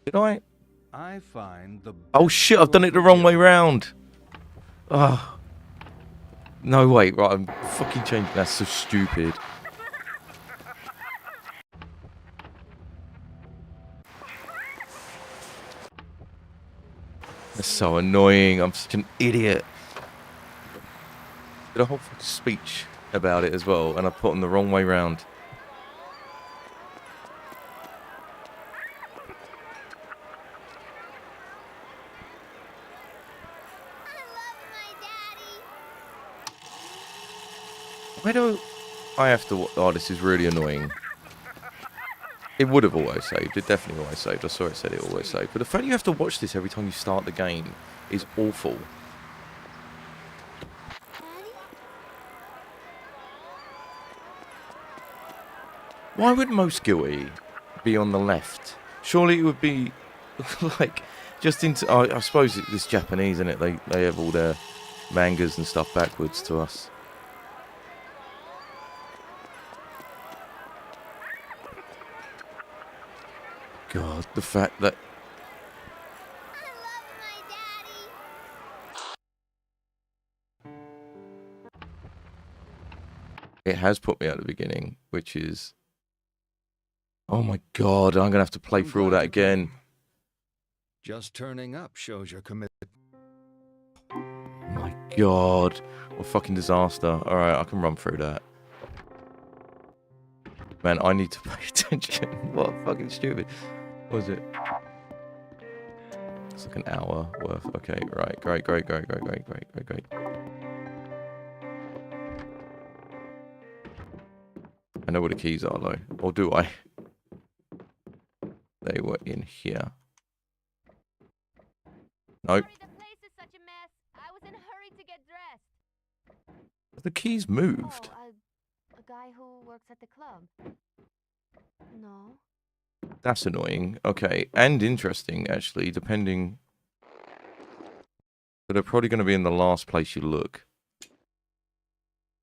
Did I? I find the... Oh shit, I've done it the wrong way round. Oh. No, wait, right, I'm fucking changing. That's so stupid. That's so annoying. I'm such an idiot. Did a whole fucking speech about it as well, and I put them the wrong way round. Why don't I have to... Oh, this is really annoying. It would have always saved. It definitely always saved. I saw it said it always saved. But the fact you have to watch this every time you start the game is awful. Why would most guilty be on the left? Surely it would be like just into... Oh, I suppose it's Japanese, isn't it? They have all their mangas and stuff backwards to us. God, the fact that... It has put me at the beginning, which is... Oh my god, I'm going to have to play through all that again. Just turning up shows you're committed. Oh my god, what a fucking disaster. Alright, I can run through that. Man, I need to pay attention. What fucking stupid. What was it? It's like an hour worth. Okay, right. Great. I know where the keys are though. Or do I? They were in here. Nope. The place is such a mess. I was in a hurry to get dressed. The keys moved. Oh, a guy who works at the club. No. That's annoying. Okay, and interesting, actually, depending... So they're probably going to be in the last place you look.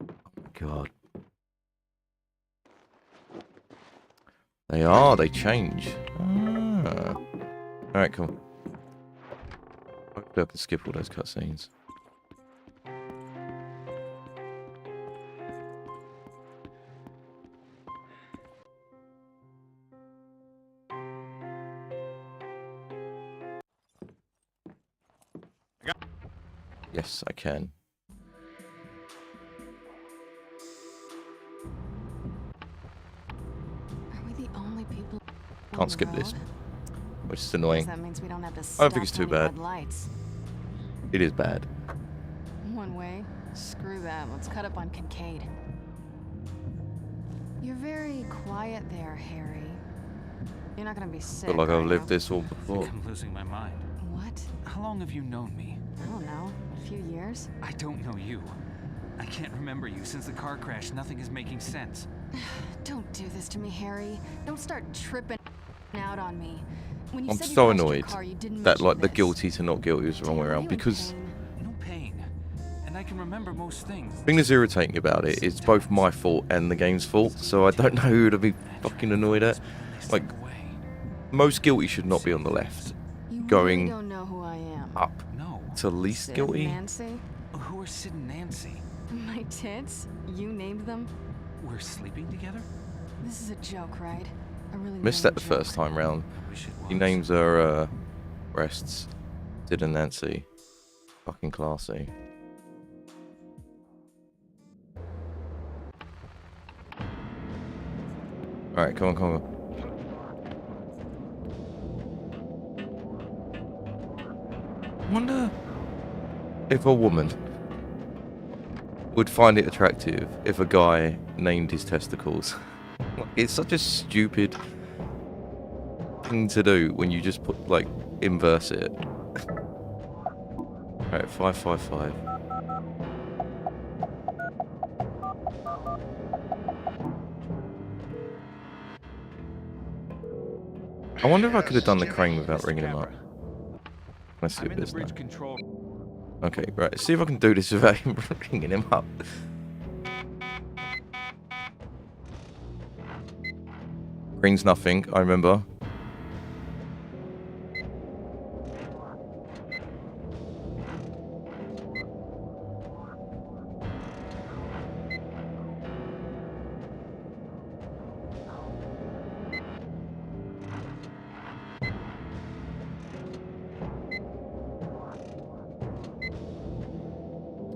Oh my god. They are, they change. Ah. Alright, cool. Hopefully I can skip all those cutscenes. Yes, I can. Are we the only people? in Can't the skip this, world? which is Guess annoying. that means we don't have to I don't think it's stop too any bad. red lights. It is bad. One way. Screw that. Let's cut up on Kincaid. You're very quiet there, Harry. You're not gonna be sick. Feel like are I've lived you? this all I before. think I'm losing my mind. What? How long have you known me? I don't know. A few years? I don't know you. I can't remember you. Since the car crash, nothing is making sense. Don't do this to me, Harry. Don't start tripping out on me. When you I'm said you so crashed your annoyed car, you didn't that mention like the this. guilty to not guilty was the wrong way Are around you in because pain? No pain. And I can remember most things. the thing that's irritating about it is both my fault and the game's fault, so I don't know who to be fucking annoyed at. Like, most guilty should not be on the left, You going really don't know who I am. up No. to least Sid guilty. and Nancy? Who are Sid and Nancy? My tits? You named them? We're sleeping together? This is a joke, right? A really Missed lame that the joke. first time round. I wish it was. He names her breasts. Sid and Nancy. Fucking classy. Alright, come on, come on. I wonder if a woman would find it attractive if a guy named his testicles. It's such a stupid thing to do when you just put, like, inverse it. Alright, 555. I wonder if I could have done the crane without ringing him up. Let's do I'm in the this now. bridge control. Okay, right. Let's see if I can do this without him ringing him up. Green's nothing, I remember.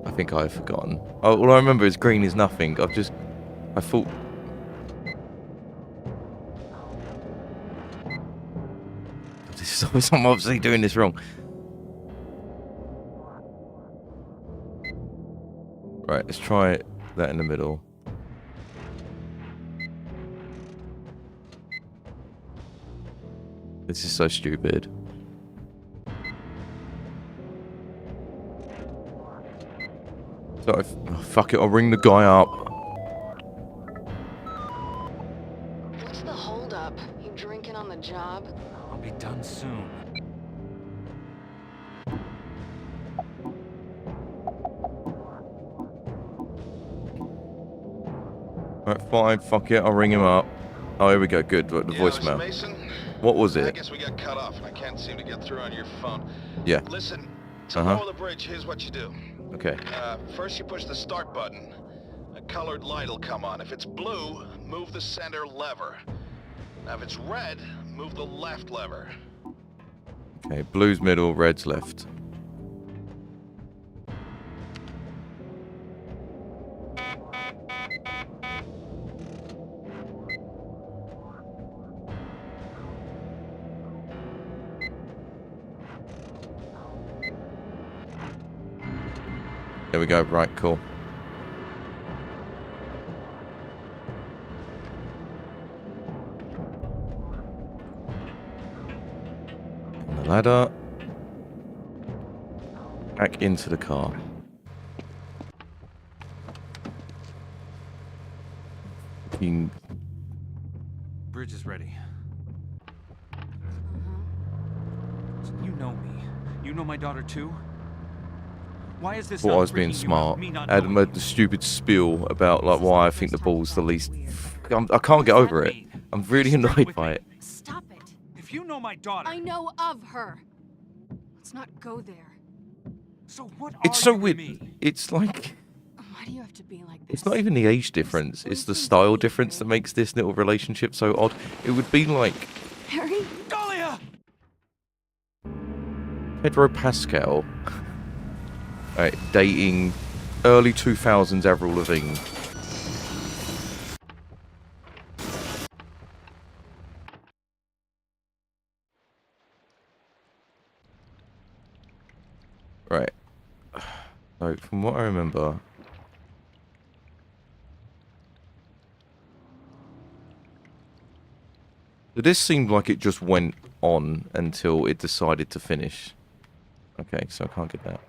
I think I've forgotten. Oh, all I remember is green is nothing. I thought. I'm obviously doing this wrong. Right, let's try that in the middle. This is so stupid. So oh, fuck it, I'll ring the guy up. What's the holdup? You drinking on the job? I'll be done soon. Alright, fine, fuck it, I'll ring him up. Oh, here we go, good, the Yeah, voicemail. Mr. Mason? What was I it? guess we got cut off. I can't seem to get through on your phone. Yeah, Listen, to Uh-huh. lower the bridge, here's what you do. okay. First you push the start button. A colored light will come on. If it's blue, move the center lever. Now if it's red, move the left lever. Okay, blue's middle, red's left. There we go, right, cool. And the ladder. Back into the car. Fucking Bridge is ready. Uh-huh. You know me. You know my daughter too? Why is this thought not I was being freaking you out, smart. me not I had knowing made you? the stupid spiel about like why I think the ball's the least. I can't get over it. I'm really Straight annoyed with by me. it. Stop it. If you know my daughter, I know of her. Let's not go there. so what It's are so you to weird. me? It's like, Why do you have to be like this? it's not even the age difference. It's the style difference that makes this little relationship so odd. It would be like Harry? Dahlia! Pedro Pascal dating early 2000s Avril Lavigne. Right. So, from what I remember, so this seemed like it just went on until it decided to finish. Okay, so I can't get that.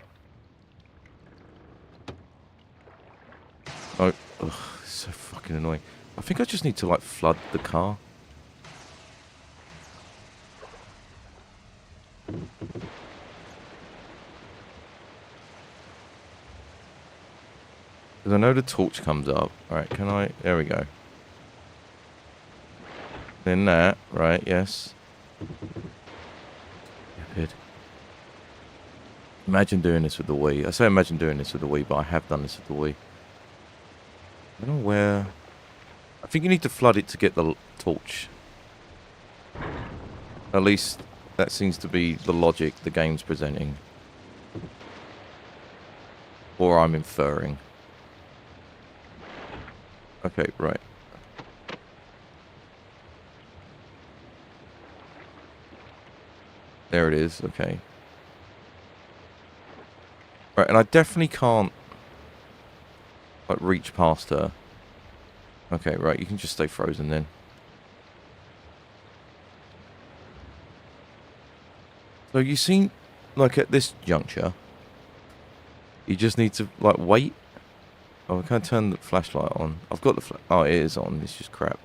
Oh, ugh, it's so fucking annoying. I think I just need to, like, flood the car. Because I know the torch comes up. Alright, can I... There we go. Then that. Right, yes. Stupid. Imagine doing this with the Wii. I say imagine doing this with the Wii, but I have done this with the Wii. I don't know where... I think you need to flood it to get the torch. At least that seems to be the logic the game's presenting. Or I'm inferring. Okay, right. There it is, okay. Right, and I definitely can't, like, reach past her. Okay, right, you can just stay frozen then. So you seem like at this juncture, you just need to, like, wait. Oh, I can't turn the flashlight on. I've got the oh, it is on. It's just crap.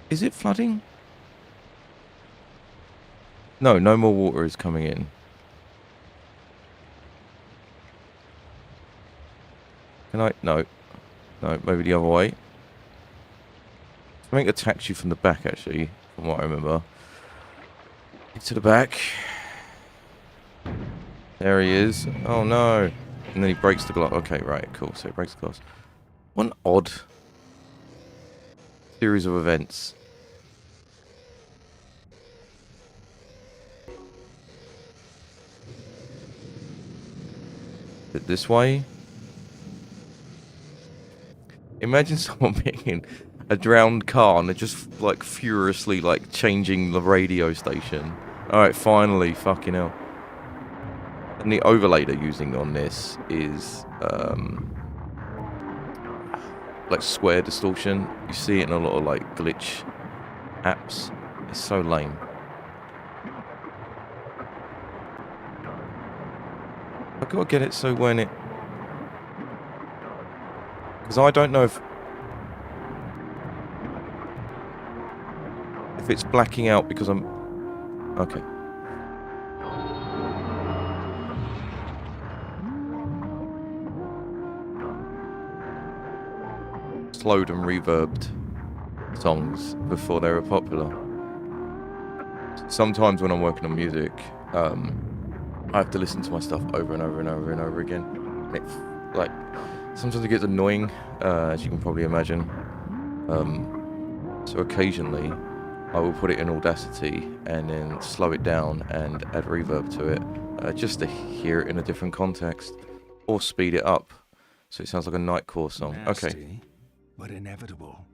Is it flooding? No, no more water is coming in. Can I? No. No, maybe the other way. Something attacks you from the back, actually, from what I remember. To the back. There he is. Oh no. And then he breaks the glass. Okay, right, cool. So he breaks the glass. What an odd series of events. This way? Imagine someone being in a drowned car and they're just like furiously like changing the radio station. Alright, finally, fucking hell. And the overlay they're using on this is like square distortion. You see it in a lot of like glitch apps. It's so lame. I've got to get it so when it... Because I don't know if it's blacking out because I'm... Okay. Slowed and reverbed songs before they were popular. Sometimes when I'm working on music, I have to listen to my stuff over and over and over and over again. And it's like, sometimes it gets annoying, as you can probably imagine. So occasionally, I will put it in Audacity and then slow it down and add reverb to it, just to hear it in a different context, or speed it up, so it sounds like a Nightcore song. Nasty, Okay. But inevitable.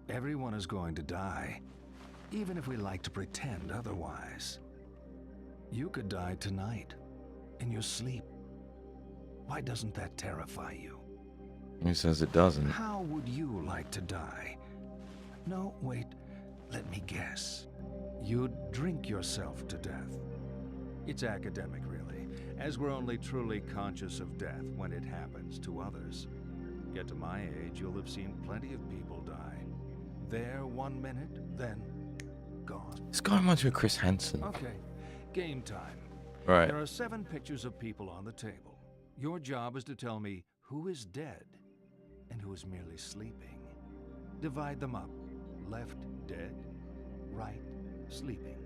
Everyone is going to die, even if we like to pretend otherwise. You could die tonight, in your sleep. Why doesn't that terrify you? Who says it doesn't? How would you like to die? No, wait, let me guess. You'd drink yourself to death. It's academic, really, as we're only truly conscious of death when it happens to others. Get to my age, you'll have seen plenty of people die. There 1 minute, then gone. This guy reminds me of Chris Hansen. Okay, game time. Right. There are 7 pictures of people on the table. Your job is to tell me who is dead and who is merely sleeping. Divide them up. Left, dead. Right, sleeping.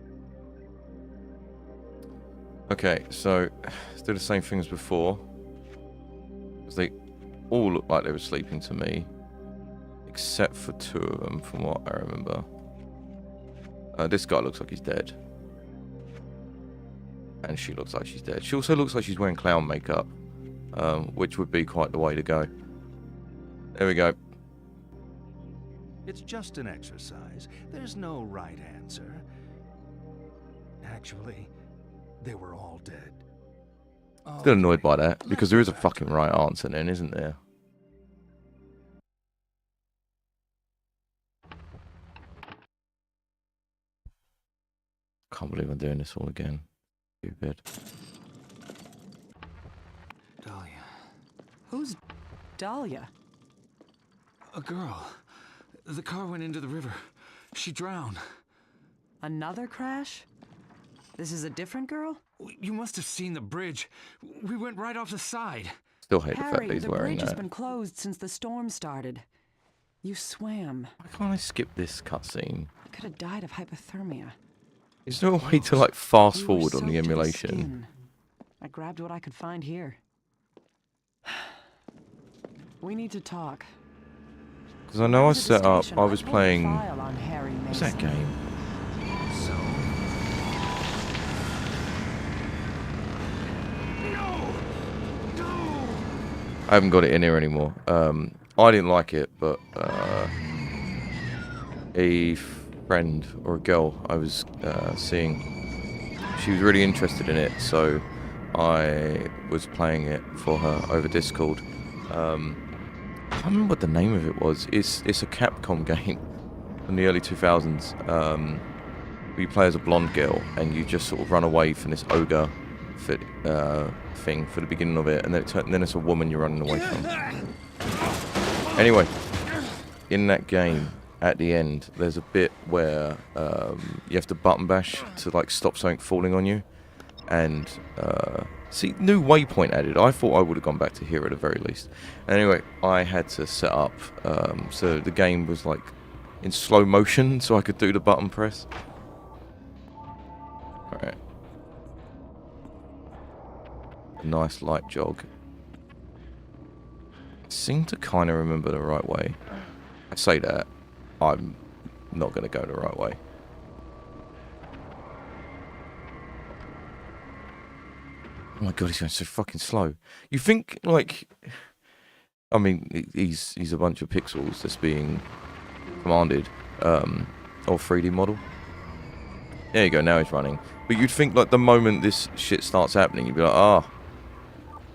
Okay, so let's do the same thing as before. Because they all look like they were sleeping to me. Except for 2 of them, from what I remember. This guy looks like he's dead. And she looks like she's dead. She also looks like she's wearing clown makeup. Which would be quite the way to go. There we go. It's just an exercise. There's no right answer. Actually, they were all dead. Still annoyed by that, because there is a fucking right answer then, isn't there? Can't believe I'm doing this all again. Stupid. Dahlia. Who's Dahlia? A girl. The car went into the river. She drowned. Another crash? This is a different girl? You must have seen the bridge. We went right off the side. Still hate the fact Harry, that he's the wearing bridge has that. been closed since the storm started. You swam. Why can't I skip this cutscene? You could have died of hypothermia. Is there a way to like fast You were forward on soaked the to emulation? skin. I grabbed what I could find here. We need to talk. Because I know I There's a set up, station. I was pulled a playing... file on Harry What's that Mason. game? So. I haven't got it in here anymore. I didn't like it, but a friend or a girl I was seeing, she was really interested in it, so I was playing it for her over Discord. I can't remember what the name of it was. It's a Capcom game from the early 2000s. Where you play as a blonde girl and you just sort of run away from this ogre thing for the beginning of it, and then it's a woman you're running away from. Anyway, in that game, at the end, there's a bit where you have to button bash to like stop something falling on you, and see, new waypoint added. I thought I would have gone back to here at the very least. Anyway, I had to set up so the game was like in slow motion, so I could do the button press. Alright. A nice light jog. Seem to kind of remember the right way. I say that, I'm not going to go the right way. Oh my god, he's going so fucking slow. You think, like... I mean, he's a bunch of pixels that's being commanded, or 3D model. There you go, now he's running. But you'd think, like, the moment this shit starts happening, you'd be like, ah,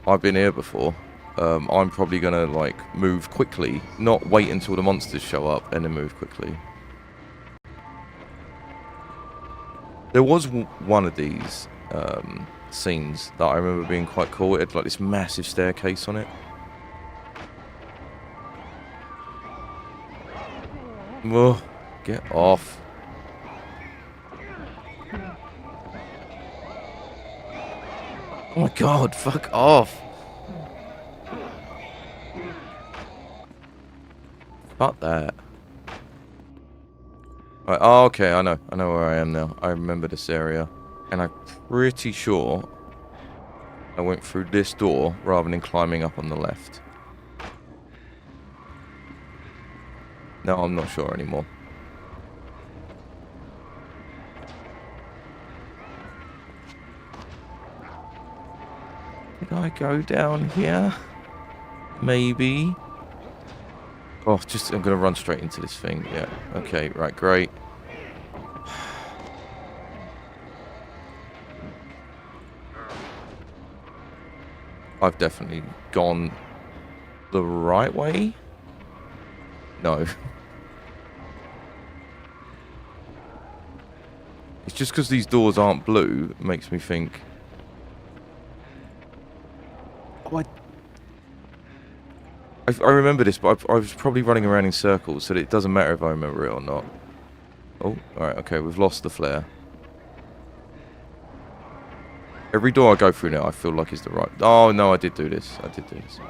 I've been here before. I'm probably going to, like, move quickly, not wait until the monsters show up and then move quickly. There was one of these scenes that I remember being quite cool. It had, like, this massive staircase on it. Whoa, get off. Oh my god, fuck off. Fuck that. Right, oh, okay, I know where I am now. I remember this area. And I'm pretty sure I went through this door rather than climbing up on the left. No, I'm not sure anymore. Did I go down here? Maybe. Oh, I'm gonna run straight into this thing. Yeah. Okay, right, great. I've definitely gone the right way. No. It's just because these doors aren't blue, it makes me think... Oh, I remember this, but I was probably running around in circles, so that it doesn't matter if I remember it or not. Oh, alright, okay, we've lost the flare. Every door I go through now, I feel like it's the right... Oh, no, I did do this. I did do this.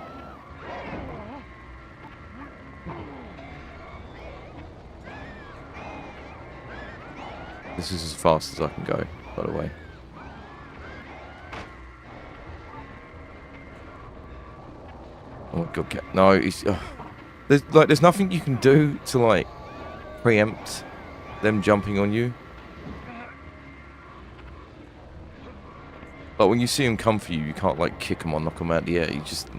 This is as fast as I can go, by the way. Oh my god, no, it's... there's nothing you can do to, like, preempt them jumping on you. Like, when you see them come for you, you can't, like, kick them or knock them out of the air. You just...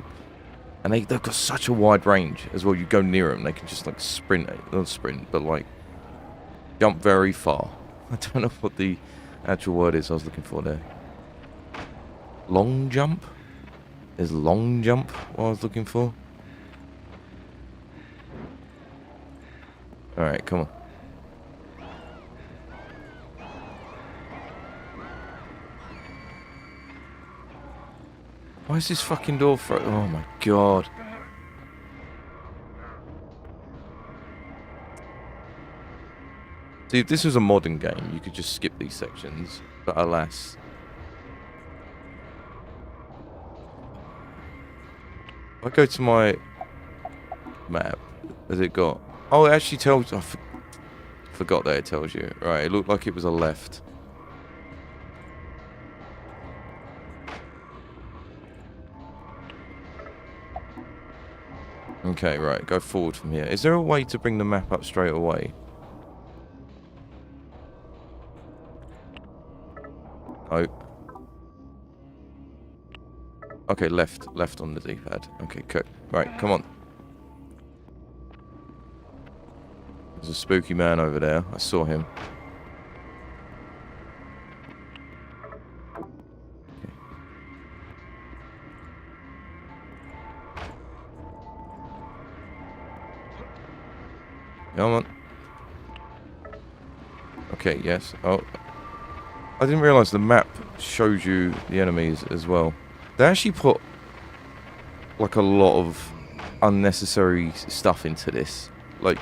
And they've got such a wide range as well. You go near them, they can just, like, sprint. Not sprint, but, like, jump very far. I don't know what the actual word is I was looking for there. Long jump? Is long jump what I was looking for? Alright, come on. Why is this fucking door oh my god. See, if this was a modern game, you could just skip these sections, but alas. If I go to my map, has it got... Oh, it actually tells... I forgot that it tells you. Right, it looked like it was a left. Okay, right, go forward from here. Is there a way to bring the map up straight away? Oh. Okay, left on the D-pad. Okay, good. Right, come on. There's a spooky man over there. I saw him. Okay. Come on. Okay, yes. Oh. I didn't realise the map shows you the enemies as well. They actually put like a lot of unnecessary stuff into this. Like,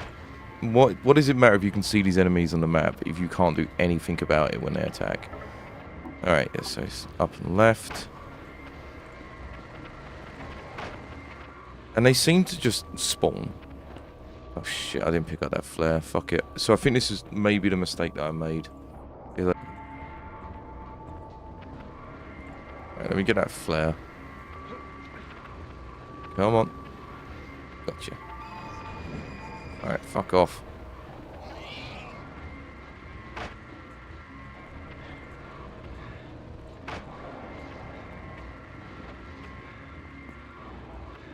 what does it matter if you can see these enemies on the map if you can't do anything about it when they attack? Alright, yes, so it's up and left. And they seem to just spawn. Oh shit, I didn't pick up that flare. Fuck it. So I think this is maybe the mistake that I made. Right, let me get that flare. Come on. Gotcha. Alright, fuck off.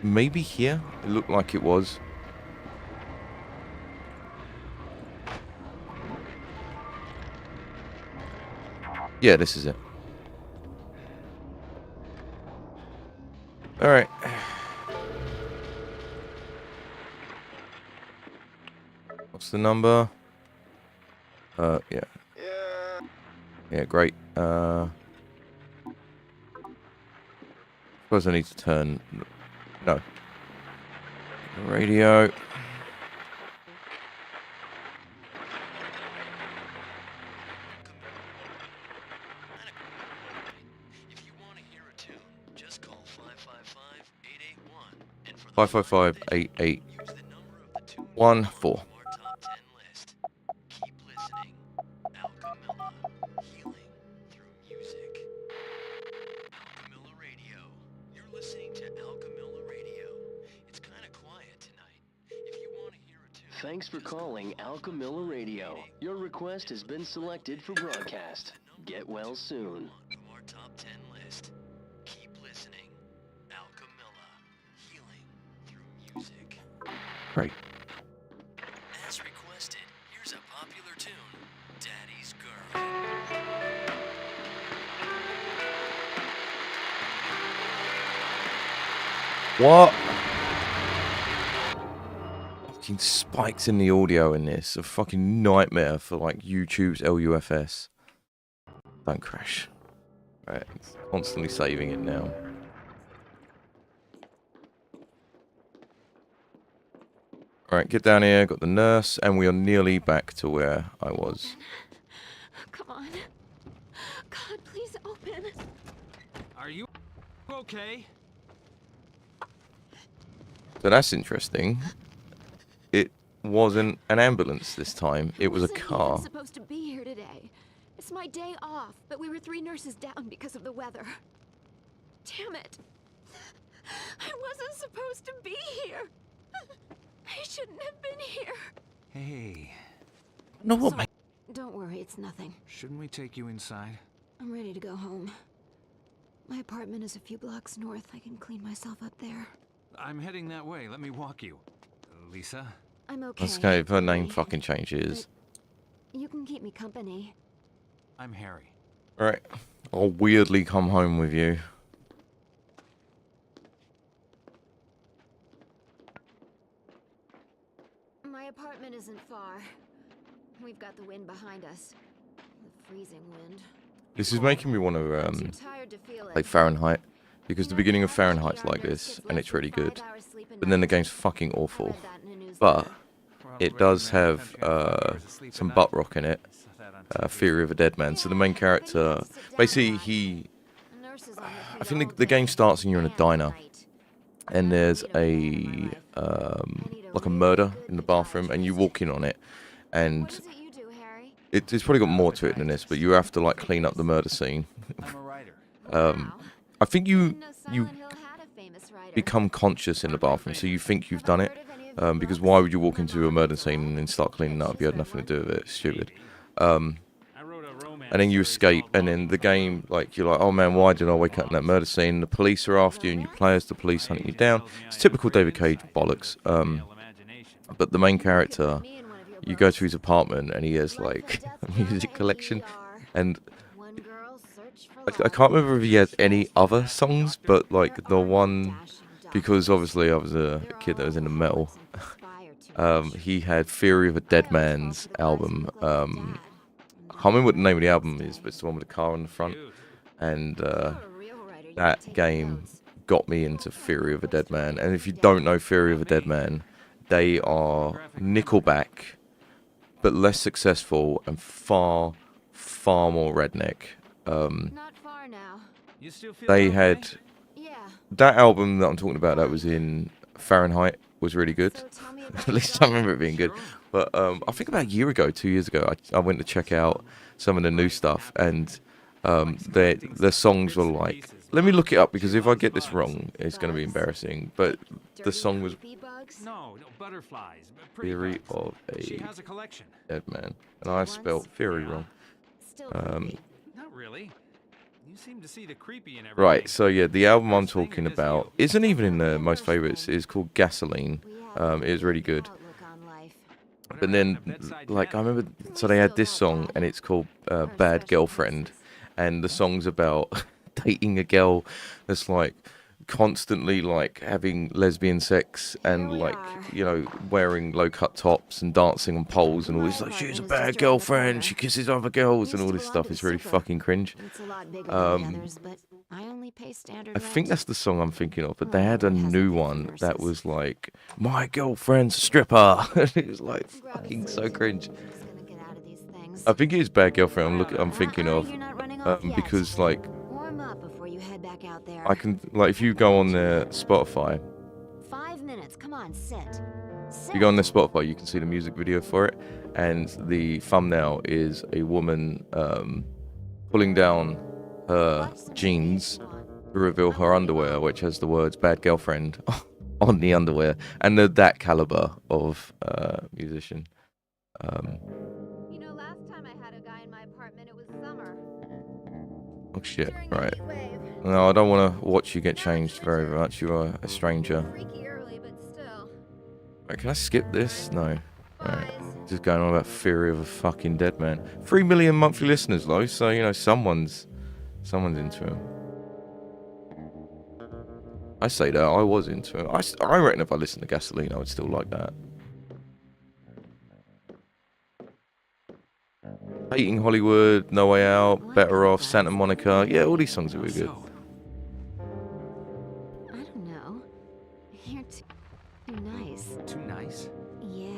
Maybe here? It looked like it was. Yeah, this is it. Alright. What's the number? Yeah. Yeah, great. Suppose I need to turn... No. Radio. If you want to hear a tune, just call 555-881. And for 555-881-4. keep listening. Alchemilla, healing through music. Alchemilla Radio. You're listening to Alchemilla Radio. It's kind of quiet tonight. If you want to hear a tune... Thanks for calling Alchemilla Radio. Your request has been selected for broadcast. Get well soon. From our top 10 list. Keep listening. Alchemilla, healing through music. Great. As requested, here's a popular tune, Daddy's Girl. What? Fucking spikes in the audio in this. A fucking nightmare for like YouTube's LUFS. Don't crash. Right, it's constantly saving it now. Alright, get down here, got the nurse, and we are nearly back to where I was. Come on. God, please open. Are you okay? So that's interesting. It wasn't an ambulance this time. It was a wasn't car. even supposed to be here today. It's my day off, but we were 3 nurses down because of the weather. Damn it. I wasn't supposed to be here. I shouldn't have been here. Hey, No, what, Sorry. mate? Don't worry, it's nothing. shouldn't we take you inside? I'm ready to go home. My apartment is a few blocks north. I can clean myself up there. I'm heading that way. Let me walk you. Lisa? I'm okay. Let's go. If her name Harry, fucking changes. but you can keep me company. I'm Harry. Right. I'll weirdly come home with you. My apartment isn't far. We've got the wind behind us. The freezing wind. This is making me want to I'm too tired to feel it. play Fahrenheit. Because the You know, beginning of average Fahrenheit's ER like nurse this, gets and less it's than really 5 good. hours sleep a But then the night. game's fucking I awful. read that in a newsletter. But Ronald it Reagan does man have attempting 5 hours of sleep a some night. butt rock in it. Saw that on TV. Theory of a Dead Man. So the main character, basically Nurses on their I feet think all the game day starts and you're in a and diner. night. And there's I need man in my a life. like a murder in the bathroom, and you walk in on it, What and is it you do, Harry? it's probably got more to it than this, but you have to like clean up the murder scene. I'm a writer. Um, Wow. I think I you didn't know you Silent Hill had a famous writer. become conscious in the bathroom, so you think you've Have I done it. heard of any of your Because books? why would you walk My into a mom murder reads scene all. and then start cleaning up? You had nothing to do with it. It's stupid. I wrote a romance And then you story escape, called and then the game, like, you're like, oh man, why did I wake up in that murder scene? The police are after you, and you play as the police hunting you down. It's typical David Cage bollocks. Male imagination. But the main character, Me in one of your you go books. to his apartment, and he has Life like and Death a Drama music and collection, ER. and One girl's search for I love. can't remember if he has any other songs, but like There the are no one, dashing because doctors. obviously I was a They're kid that was all into metal. alcoholics and conspire too much. He had Theory of a Dead I always fall Man's for the guys who album. look like my dad. I can't remember what the name of the album is, but it's the one with the car on the front. Cute. And You're a real writer, you that take game notes. got me into Theory of a Dead Man. And if you don't know Theory of a Dead Man, they are Nickelback, but less successful and far, far more redneck. Not far now. You still feel They that had way? Yeah. that album that I'm talking about that was in Fahrenheit was really good. So tell me about At least I remember it being good. But I think about a year ago, 2 years ago, I went to check out some of the new stuff, and their songs were like, let me look it up, because if I get this wrong, it's going to be embarrassing. But the dirty song was creepy bugs? No, butterflies. but pretty Theory bugs. of She a has a collection. Dead Man. And I spelled Theory wrong. Still Um, creepy. Not really. You seem to see the creepy in everything. Right, so yeah, the album I'm First thing talking it is about you. isn't even in the most favorites. It's called Gasoline. We have It is really good. outlook on life. But then, like, I remember, so they had this song, and it's called Bad Girlfriend. And the song's about dating a girl that's, like, constantly, like, having lesbian sex and, we like, are. you know, wearing low-cut tops and dancing on poles and all this. Like, she's a bad girlfriend, she kisses other girls and all this stuff. It's really fucking cringe. It's a lot bigger than the others, but I only pay standard I think rent. that's the song I'm thinking of, but they Oh, had a it hasn't new been for one that nurses. was like, my girlfriend's a stripper. It was like Grab a fucking seat. so cringe. I'm just gonna get out of these things. I think it is Bad Girlfriend I'm thinking of, You're not running off yet. because like Warm up before you head back out there. I can, like, if you go on their Spotify, 5 minutes. Come on, sit. Sit. if you go on their Spotify, you can see the music video for it, and the thumbnail is a woman pulling down her jeans to reveal her underwear, which has the words "Bad Girlfriend" on the underwear, and they're that caliber of musician. You know, last time I had a guy in my apartment, it was summer. Oh shit! During a Right. heat wave. No, I don't want to watch you get changed very much. You are a stranger. Freaky early, but still. Right, can I skip this? No. Right. Guys. Just going on about Theory of a fucking Dead Man. 3 million monthly listeners, though, so you know someone's into him. I say that I was into him. I reckon if I listened to Gasoline, I would still like that. Hating Hollywood, No Way Out, Better Off, Santa Monica. Yeah, all these songs are really good. So, I don't know. You're too nice. too nice? Yeah.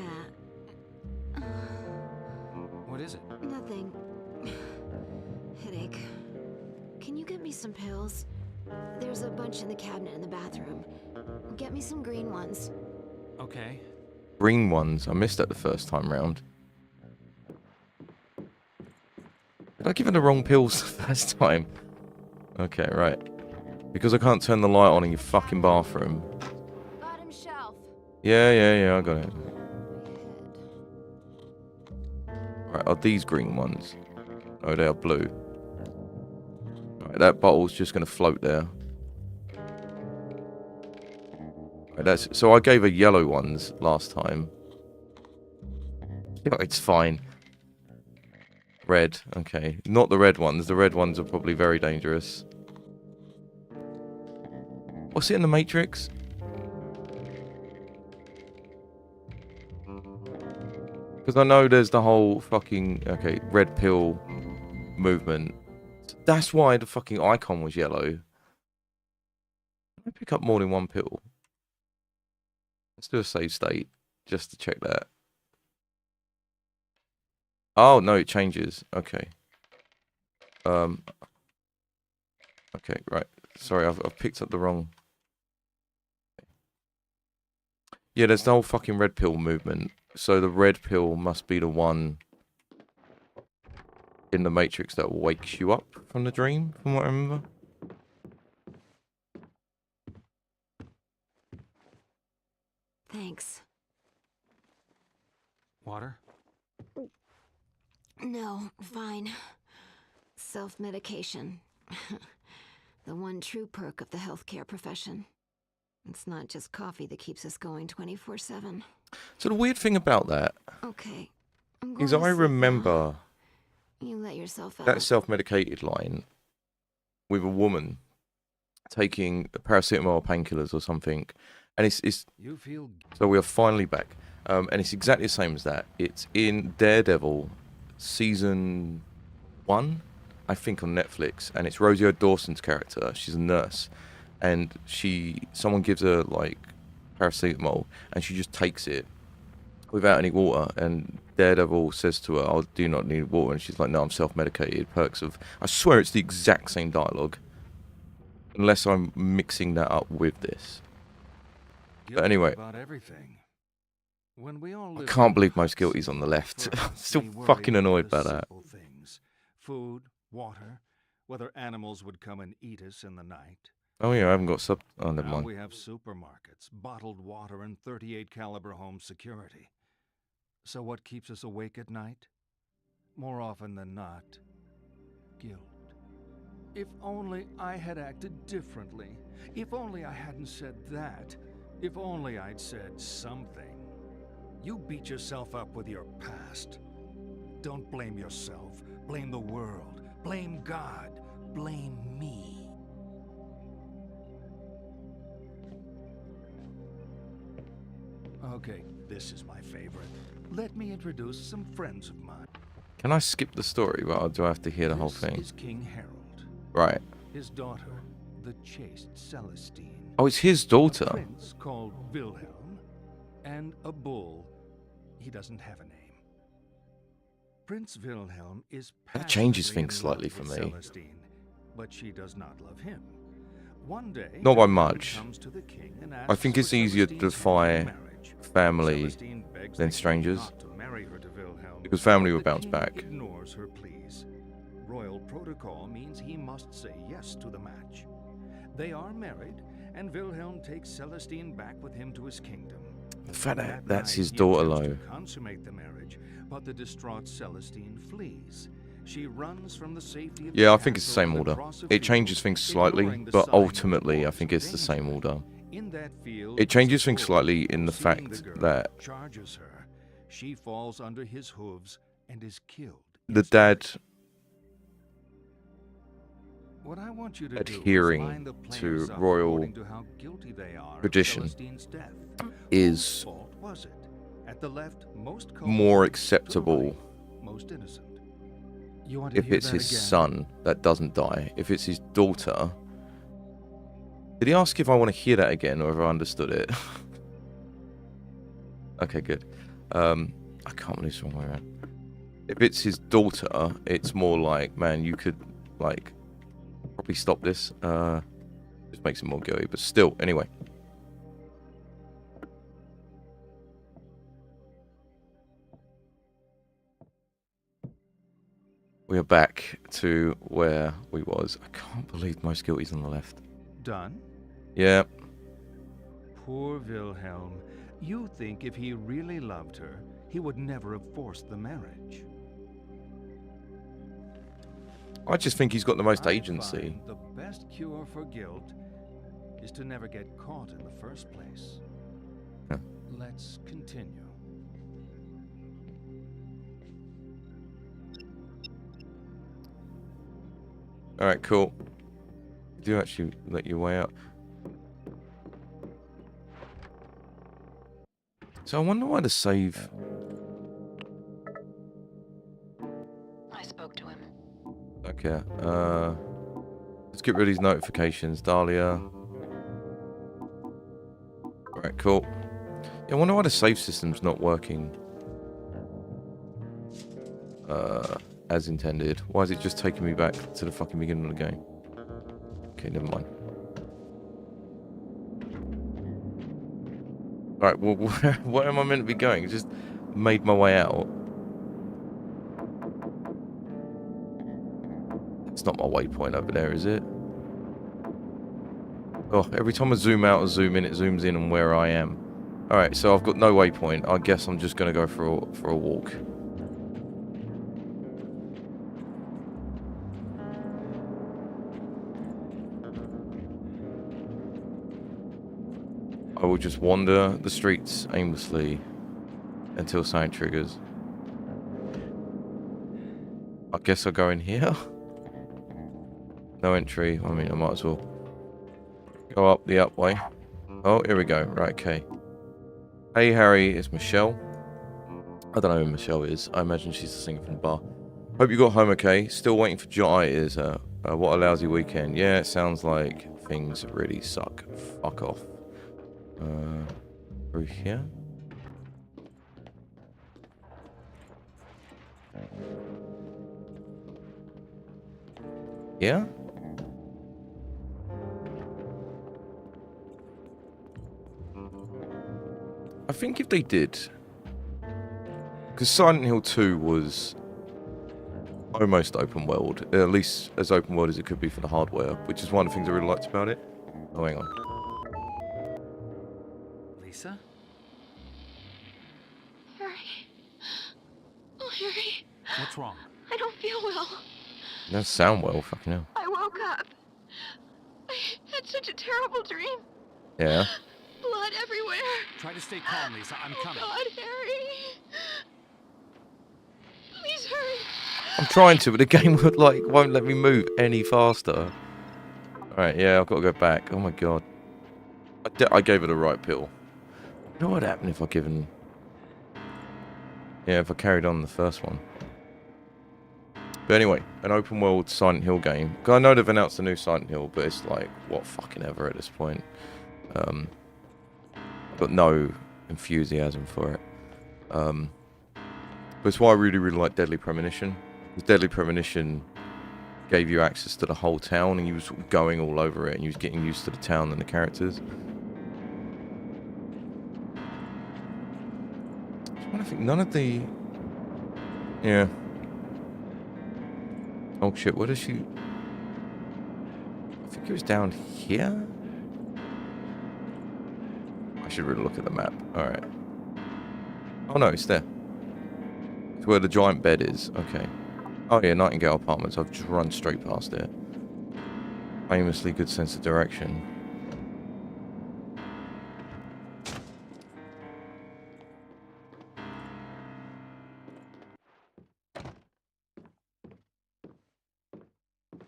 What is it? Nothing. Headache. Can you get me some pills? There's a bunch in the cabinet in the bathroom. Get me some green ones. Okay. Green ones. I missed that the first time round. Did I give her the wrong pills the first time? Okay, right. Because I can't turn the light on in your fucking bathroom. Bottom shelf. Yeah, I got it. Right, are these green ones? Oh, they are blue. Right, that bottle's just going to float there. Right, so I gave her yellow ones last time. Yeah, it's fine. Red, okay. Not the red ones. The red ones are probably very dangerous. What's it in the Matrix? Because I know there's the whole fucking, okay, red pill movement. That's why the fucking icon was yellow. I pick up more than one pill. Let's do a save state, just to check that. Oh, no, it changes. Okay. Okay, right. Sorry, I've picked up the wrong... Yeah, there's the whole fucking red pill movement. So the red pill must be the one in the Matrix that wakes you up from the dream, from what I remember. Thanks. Water? No, fine. Self-medication. The one true perk of the healthcare profession. It's not just coffee that keeps us going 24/7. So the weird thing about that Okay. is I remember You let yourself out. that self-medicated line with a woman taking paracetamol painkillers or something, and it's You feel so we are finally back, and it's exactly the same as that. It's in Daredevil season 1, I think, on Netflix, and it's Rosie O'Dawson's character. She's a nurse, and someone gives her like paracetamol, and she just takes it without any water, and Daredevil says to her, "I do not need water," and she's like, "No, I'm self-medicated." Perks of, I swear it's the exact same dialogue, unless I'm mixing that up with this. But anyway, about everything. When we all I live can't in believe my huts, guilty's on the left. I'm first still we worry fucking about annoyed the by that. simple things. Food, water, whether animals would come and eat us in the night. Oh yeah, I haven't got oh, never Now mind. we have supermarkets, bottled water, and 38 caliber home security. So what keeps us awake at night? More often than not, guilt. If only I had acted differently. If only I hadn't said that. If only I'd said something. You beat yourself up with your past. Don't blame yourself. Blame the world. Blame God. Blame me. Okay, this is my favorite. Let me introduce some friends of mine. Can I skip the story, or do I have to hear the whole thing? This is King Harold. Right. His daughter, the chaste Celestine. Oh, it's his A daughter. prince called Wilhelm, and a bull. He doesn't have a name. Prince Wilhelm is That changes passionately things in love slightly for with me. Celestine, but she does not love him. One day, Not by Wilhelm much. comes to the king and I asks think for it's easier to Celestine's hand in defy marriage. family Celestine begs than the king strangers, not to marry her to Wilhelm, because family but will the bounce king back. Ignores her pleas. Royal protocol means he must say yes to the match. They are married, and Wilhelm takes Celestine back with him to his kingdom. The fact that That that's night, his he daughter, attempts though. to consummate the marriage, but the distraught Celestine flees. She runs from the safety of Yeah, the I think it's the castle same and order. across a It changes field, things slightly, ignoring the but sign of ultimately I wars think of it's the same danger. order. In that field, It changes is a things bull slightly in the who, seeing fact girl, that charges her. She falls under his hooves and is killed. the dad What I want you to adhering do is line the to players up royal according to how guilty they are of tradition Celestine's death. is Whose fault was it? At the left, most culpable, more to the acceptable right, most innocent. You want to if hear it's that his again? son that doesn't die. If it's his daughter... Did he ask if I want to hear that again, or if I understood it? Okay, good. I can't believe it's the wrong way around. If it's his daughter, it's more like, man, you could, like, probably stop this. Just makes it more girly, but still, anyway. We are back to where we was. I can't believe Most Guilty's on the left. Done? Yeah. Poor Wilhelm. You think if he really loved her, he would never have forced the marriage. I just think he's got the most I agency. find the best cure for guilt is to never get caught in the first place. Huh. Let's continue. Alright, cool. Do actually let your way out. So I wonder why the save... I spoke to him. Okay, let's get rid of these notifications, Dahlia. Alright, cool. Yeah, I wonder why the save system's not working as intended. Why is it just taking me back to the fucking beginning of the game? Okay, never mind. Alright, well, where am I meant to be going? Just made my way out. It's not my waypoint over there, is it? Oh, every time I zoom out or zoom in, it zooms in on where I am. Alright, so I've got no waypoint. I guess I'm just going to go for a walk. I will just wander the streets aimlessly until something triggers. I guess I'll go in here. No entry. I mean, I might as well go up the up way. Oh, here we go. Right, okay. Hey, Harry, it's Michelle. I don't know who Michelle is. I imagine she's the singer from the bar. Hope you got home okay. Still waiting for Jai. Is what a lousy weekend. Yeah, it sounds like things really suck. Fuck off. Through here? Yeah? I think if they did... Because Silent Hill 2 was almost open world. At least as open world as it could be for the hardware, which is one of the things I really liked about it. Oh, hang on. Lisa? Harry. Oh, Harry. What's wrong? I don't feel well. Doesn't sound well, fucking hell. I woke up. I had such a terrible dream. Yeah. Blood everywhere. Try to stay calm, Lisa. I'm coming. Oh, God, Harry. Please hurry. I'm trying to, but the game would, won't let me move any faster. Alright, yeah, I've got to go back. Oh my god. I gave it the right pill. You know what would happen if I given... Yeah, if I carried on the first one. But anyway, an open world Silent Hill game. I know they've announced a new Silent Hill, but it's like, what fucking ever at this point. Got no enthusiasm for it. But it's why I really, really like Deadly Premonition. Because Deadly Premonition gave you access to the whole town, and you was going all over it, and you was getting used to the town and the characters. I think none of the... Yeah. Oh shit, what is she... I think it was down here? I should really look at the map. Alright. Oh no, it's there. It's where the giant bed is. Okay. Oh yeah, Nightingale Apartments. I've just run straight past it. Famously good sense of direction.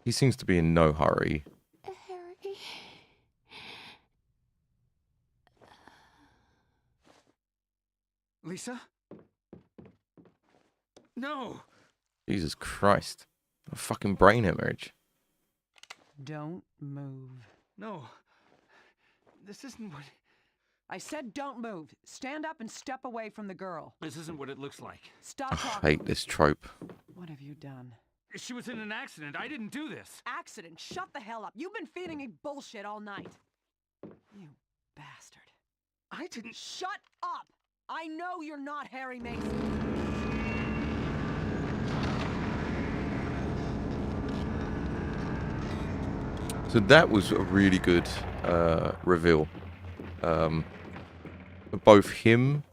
He seems to be in no hurry. Harry. Lisa? No! Jesus Christ. A fucking brain hemorrhage. Don't move. No. This isn't what... I said don't move. Stand up and step away from the girl. This isn't what it looks like. Stop I talking. hate this trope. What have you done? She was in an accident. I didn't do this. Accident? Shut the hell up. You've been feeding me bullshit all night. You bastard. I didn't. Shut up! I know you're not Harry Mason. So that was a really good reveal. Both him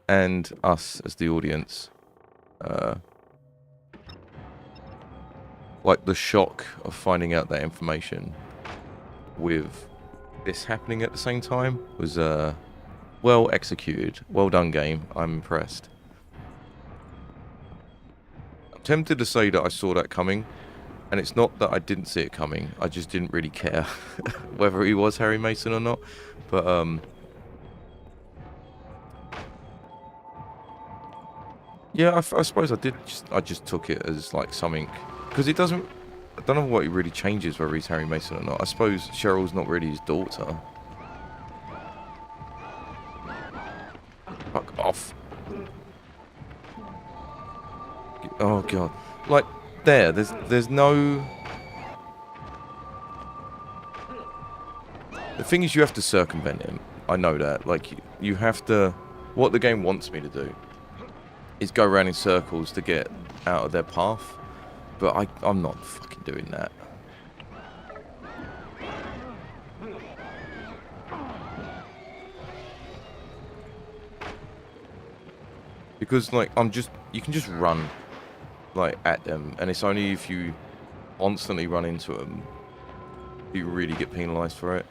and us as the audience. Like the shock of finding out that information with this happening at the same time was well executed. Well done, game. I'm impressed. I'm tempted to say that I saw that coming, and it's not that I didn't see it coming. I just didn't really care whether he was Harry Mason or not. But yeah, I suppose I did. I just took it as like something, because it doesn't. I don't know what it really changes whether he's Harry Mason or not. I suppose Cheryl's not really his daughter. Fuck off. Oh god. Like there's no. The thing is, you have to circumvent him. I know that. Like you have to. What the game wants me to do is go around in circles to get out of their path, but I'm not fucking doing that. Because like you can just run like at them, and it's only if you constantly run into them you really get penalized for it.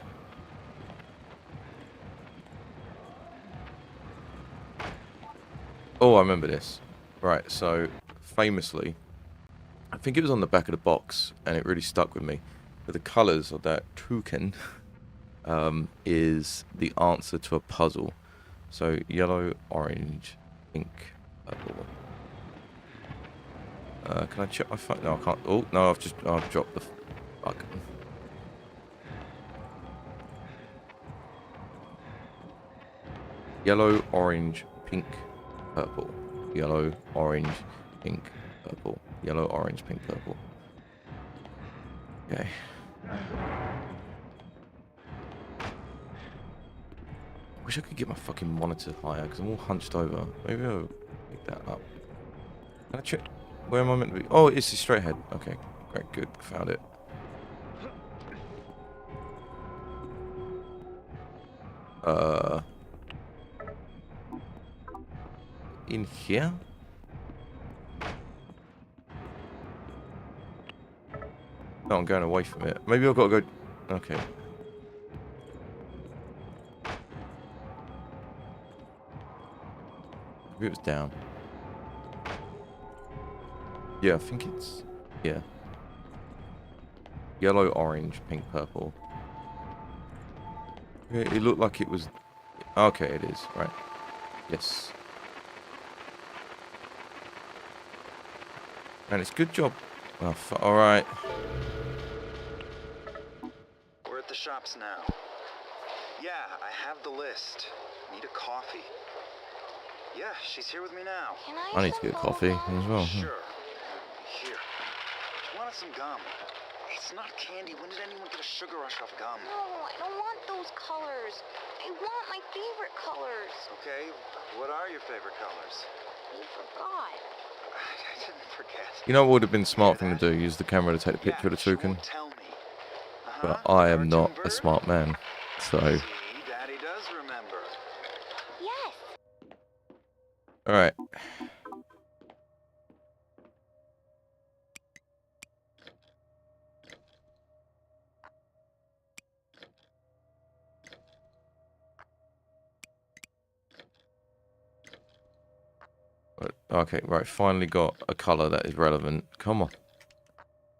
Oh, I remember this. Right, so famously, I think it was on the back of the box, and it really stuck with me. But the colours of that toucan is the answer to a puzzle. So yellow, orange, pink, purple. Can I check my phone? No, I can't. Oh no, I've dropped the fuck. Yellow, orange, pink, purple. Yellow, orange, pink, purple. Yellow, orange, pink, purple. Okay. I wish I could get my fucking monitor higher because I'm all hunched over. Maybe I'll pick that up. Can I check? Where am I meant to be? Oh, it's straight ahead. Okay, great, good. Found it. In here? No, I'm going away from it. Maybe I've got to go... Okay. Maybe it was down. Yeah, I think it's... Yeah. Yellow, orange, pink, purple. It looked like it was... Okay, it is. Right. Yes. And it's good job. Oh, alright. We're at the shops now. Yeah, I have the list. Need a coffee. Yeah, she's here with me now. Can I need to get coffee as well. Sure. Here. She wanted some gum. It's not candy. When did anyone get a sugar rush off gum? No, I don't want those colors. I want my favorite colors. Okay, what are your favorite colors? You forgot. I didn't forget. You know what would have been a smart thing to do? Use the camera to take the picture of the toucan. Tell me. But I am not a smart man, so... See, Daddy does remember. Yes. Alright. Okay, right, finally got a colour that is relevant. Come on.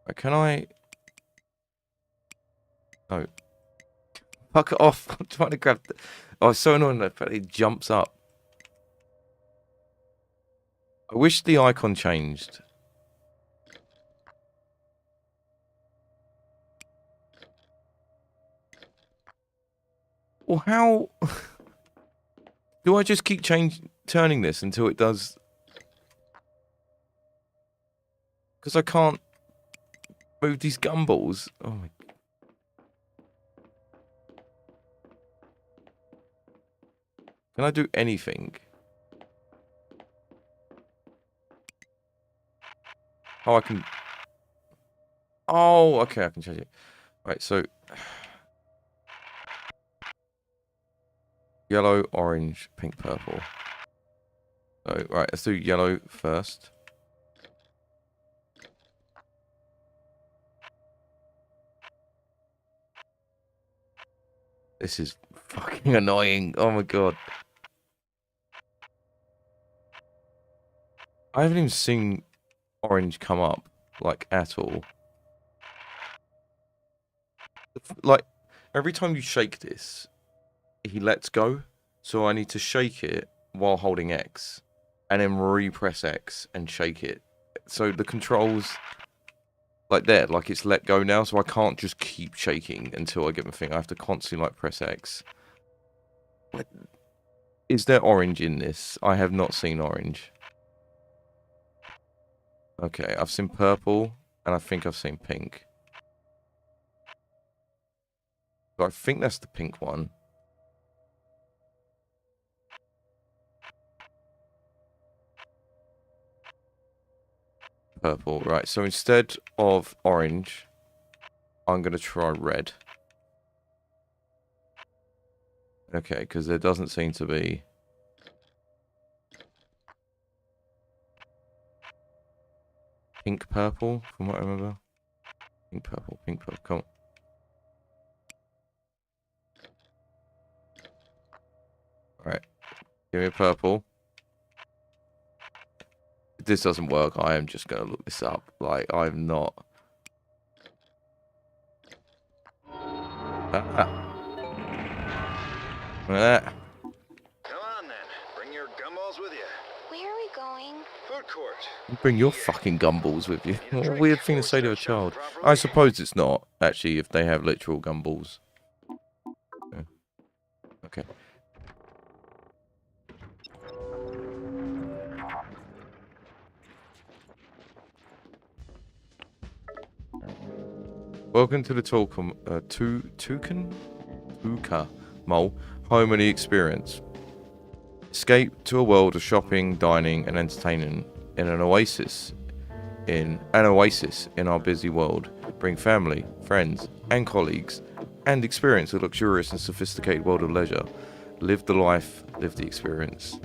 Right, can I... No. Fuck it off. I'm trying to grab... Oh, it's so annoying that it jumps up. I wish the icon changed. Well, how... Do I just keep turning this until it does... Because I can't Move these gumballs. Oh my. Can I do anything? Oh, I can. Oh, okay, I can change it. Right, so yellow, orange, pink, purple. So, right, let's do yellow first. This is fucking annoying. Oh my god. I haven't even seen orange come up, like, at all. Like, every time you shake this, he lets go. So I need to shake it while holding X. And then repress X and shake it. So the controls, like there, like it's let go now. So I can't just keep shaking until I get my thing. I have to constantly, like, press X. Is there orange in this? I have not seen orange. Okay, I've seen purple, and I think I've seen pink. So I think that's the pink one. Purple, right. So instead of orange, I'm going to try red. Okay, because there doesn't seem to be... Pink purple, from what I remember. Pink purple, come on. Alright. Give me a purple. If this doesn't work, I am just going to look this up. Like, I'm not... Look at that. Come on then. Bring your gumballs with you. Where are we going? Food court. You bring your fucking gumballs with you. What a weird thing to say to a child. I suppose it's not, actually, if they have literal gumballs. Yeah. Okay. Welcome to the Tuka Mole, home of the experience. Escape to a world of shopping, dining, and entertaining in an oasis. In our busy world. Bring family, friends, and colleagues, and experience a luxurious and sophisticated world of leisure. Live the life, live the experience.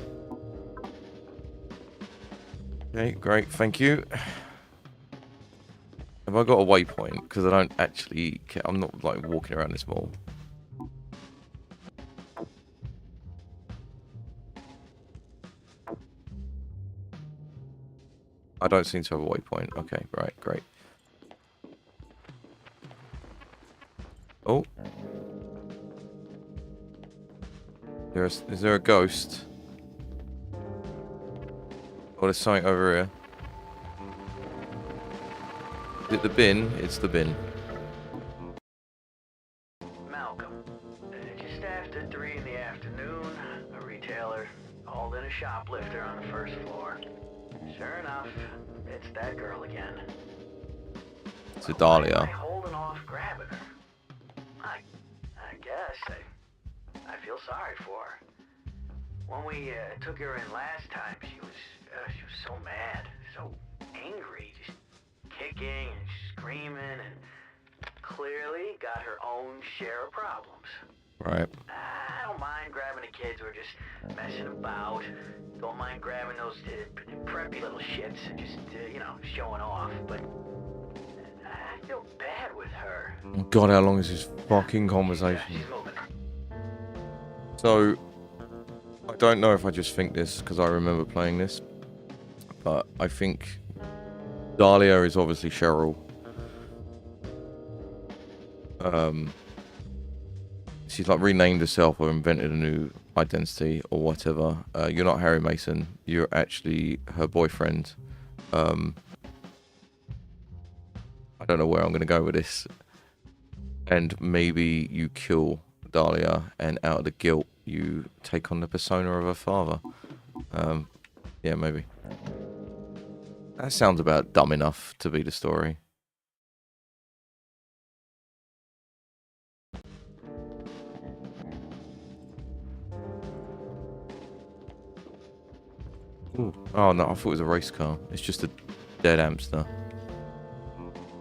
Okay, great, thank you. Have I got a waypoint? Because I don't actually care. I'm not, like, walking around this mall. I don't seem to have a waypoint. Okay, right, great. Oh. Is there a ghost? Oh, there's something over here. Is it the bin? It's the bin. Malcolm. Just after 3 in the afternoon, a retailer hauled in a shoplifter on the first floor. Sure enough, it's that girl again. It's a Dahlia. Why am I holding off grabbing her? I guess I feel sorry for her. When we took her in last time, she was so mad, so angry, just kicking and screaming, and clearly got her own share of problems. Right. I don't mind grabbing the kids who are just messing about. Don't mind grabbing those preppy little shits and just, showing off. But I feel bad with her. God, how long is this fucking conversation? She's moving. So, I don't know if I just think this because I remember playing this, but I think Dahlia is obviously Cheryl. She's like renamed herself or invented a new identity or whatever. You're not Harry Mason. You're actually her boyfriend. I don't know where I'm going to go with this. And maybe you kill Dahlia, and out of the guilt, you take on the persona of her father. Yeah, maybe. That sounds about dumb enough to be the story. Ooh. Oh no, I thought it was a race car. It's just a dead hamster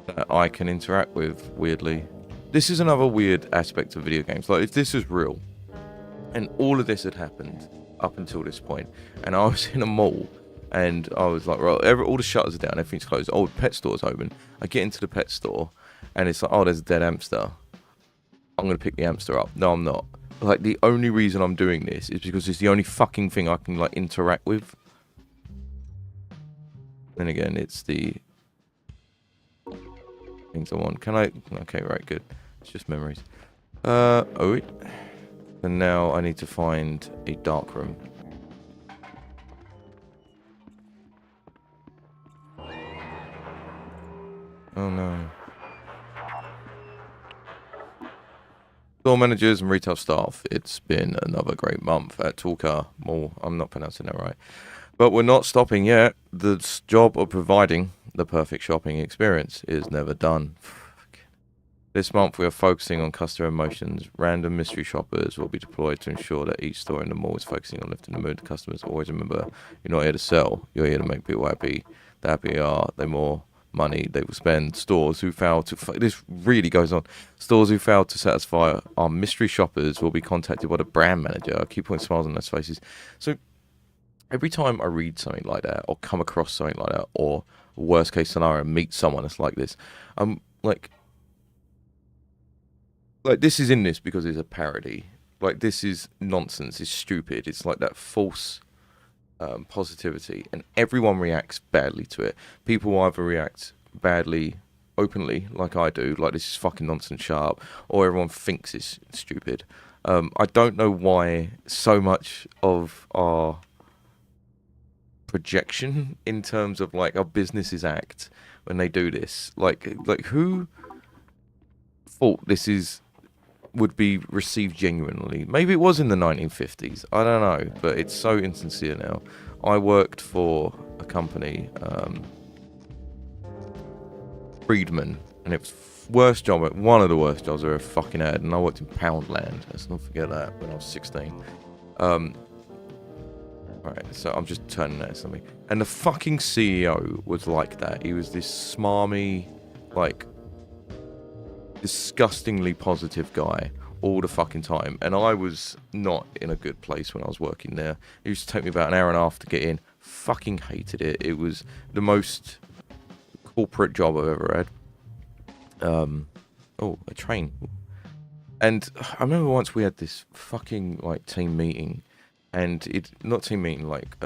that I can interact with, weirdly. This is another weird aspect of video games. Like, if this was real, and all of this had happened up until this point, and I was in a mall, and I was like, right, all the shutters are down, everything's closed. Oh, the pet store's open. I get into the pet store, and it's like, oh, there's a dead hamster. I'm going to pick the hamster up. No, I'm not. Like, the only reason I'm doing this is because it's the only fucking thing I can, like, interact with. Then again, it's the things I want. Can I? Okay, right, good. It's just memories. Oh, wait. And now I need to find a dark room. Oh no. Store managers and retail staff. It's been another great month at Tulka Mall. I'm not pronouncing that right. But we're not stopping yet. The job of providing the perfect shopping experience is never done. This month we are focusing on customer emotions. Random mystery shoppers will be deployed to ensure that each store in the mall is focusing on lifting the mood. Customers always remember, you're not here to sell. You're here to make people happy. The happier are, the more money they will spend. Stores who fail to... This really goes on. Stores who fail to satisfy our mystery shoppers will be contacted by the brand manager. I keep putting smiles on their faces. So every time I read something like that, or come across something like that, or worst case scenario, meet someone that's like this, I'm like, this is in this because it's a parody. Like, this is nonsense. It's stupid. It's like that false positivity, and everyone reacts badly to it. People either react badly openly, like I do, like this is fucking nonsense, shut up, or everyone thinks it's stupid. I don't know why so much of our projection in terms of like our businesses act when they do this. Like who thought this would be received genuinely? Maybe it was in the 1950s, I don't know, but it's so insincere now. I worked for a company, Friedman, and it was worst job, one of the worst jobs I ever fucking had, and I worked in Poundland, let's not forget that, when I was 16. Right, so I'm just turning that something. And the fucking CEO was like that. He was this smarmy, like, disgustingly positive guy all the fucking time. And I was not in a good place when I was working there. It used to take me about an hour and a half to get in. Fucking hated it. It was the most corporate job I've ever had. Oh, a train. And I remember once we had this fucking, like, team meeting. And it, not team meeting, like,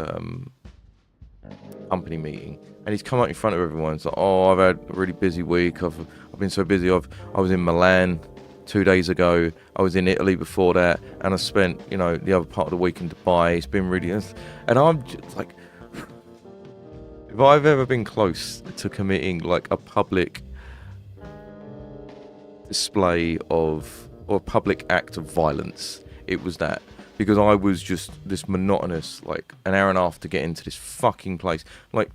company meeting. And he's come out in front of everyone. It's like, oh, I've had a really busy week. I've been so busy. I was in Milan 2 days ago. I was in Italy before that. And I spent, you know, the other part of the week in Dubai. It's been really... And I'm just like... If I've ever been close to committing, like, a public display of... or a public act of violence, it was that. Because I was just this monotonous, like, an hour and a half to get into this fucking place. Like,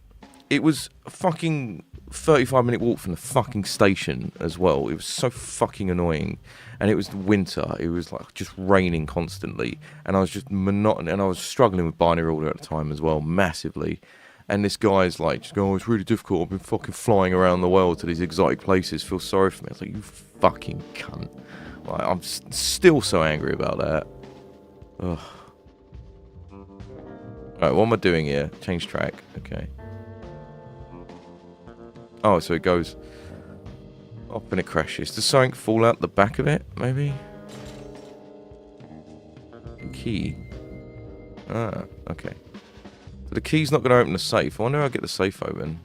it was a fucking 35-minute walk from the fucking station as well. It was so fucking annoying. And it was winter. It was, like, just raining constantly. And I was just monotonous. And I was struggling with binary order at the time as well, massively. And this guy's like, just going, oh, it's really difficult. I've been fucking flying around the world to these exotic places. Feel sorry for me. I was like, you fucking cunt. Like, I'm still so angry about that. Ugh. Alright, what am I doing here? Change track. Okay. Oh, so it goes up and it crashes. Does something fall out the back of it, maybe? Key. Ah, okay. So the key's not going to open the safe. I wonder how I get the safe open.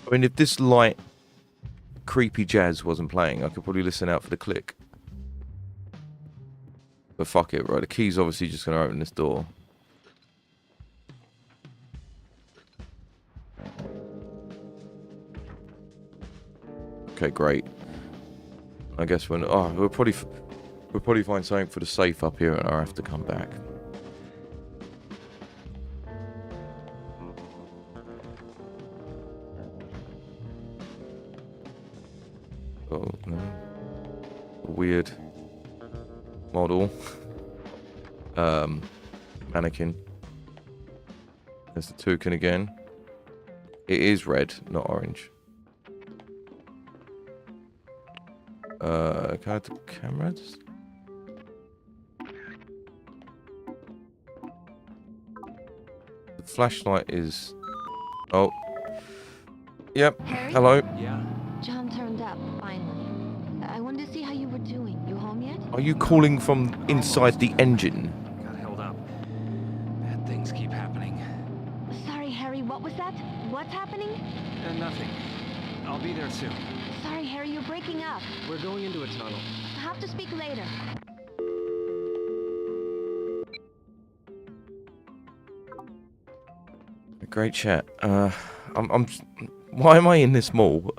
I mean, if this light creepy jazz wasn't playing, I could probably listen out for the click. But fuck it, right? The key's obviously just going to open this door. Okay, great. I guess when we'll probably find something for the safe up here, and I'll have to come back. Oh no! Weird model. Mannequin. There's the toucan again. It is red, not orange. Can I have the cameras? The flashlight is... Oh. Yep. Harry? Hello. Yeah? John turned up, finally. I wanted to see how you were doing. You home yet? Are you calling from inside the engine? Got held up. Bad things keep happening. Sorry, Harry, what was that? What's happening? Nothing. I'll be there soon. Sorry, Harry, you're breaking up. We're going into a tunnel. Have to speak later. Great chat. Why am I in this mall?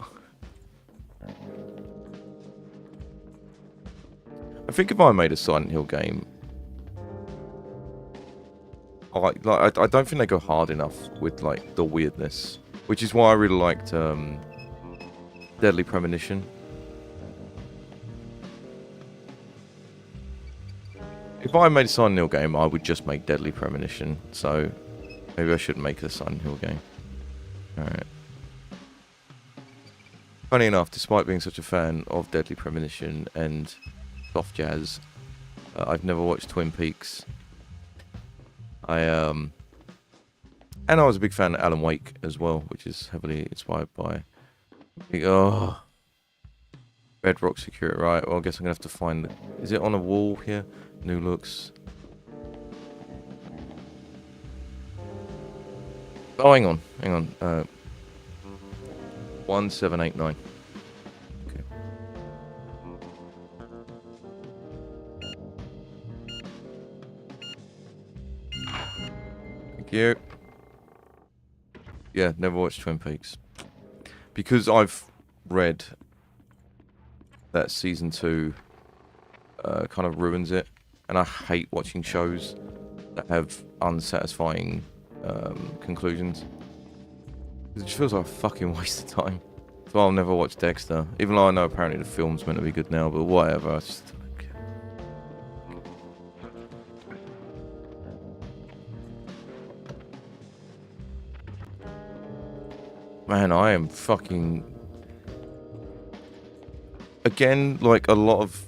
I think if I made a Silent Hill game, I don't think they go hard enough with like the weirdness, which is why I really liked Deadly Premonition. If I made a Silent Hill game, I would just make Deadly Premonition. So maybe I shouldn't make a Silent Hill game. Alright. Funny enough, despite being such a fan of Deadly Premonition and soft jazz, I've never watched Twin Peaks. And I was a big fan of Alan Wake as well, which is heavily inspired by... Oh, Bedrock Security, right? Well, I guess I'm going to have to find... Is it on a wall here? New looks. Oh, hang on. 1789. Okay. Thank you. Yeah, never watched Twin Peaks. Because I've read that season 2 kind of ruins it. And I hate watching shows that have unsatisfying conclusions. It just feels like a fucking waste of time. So I'll never watch Dexter. Even though I know apparently the film's meant to be good now, but whatever. I just don't care. Man, I am fucking... Again, like a lot of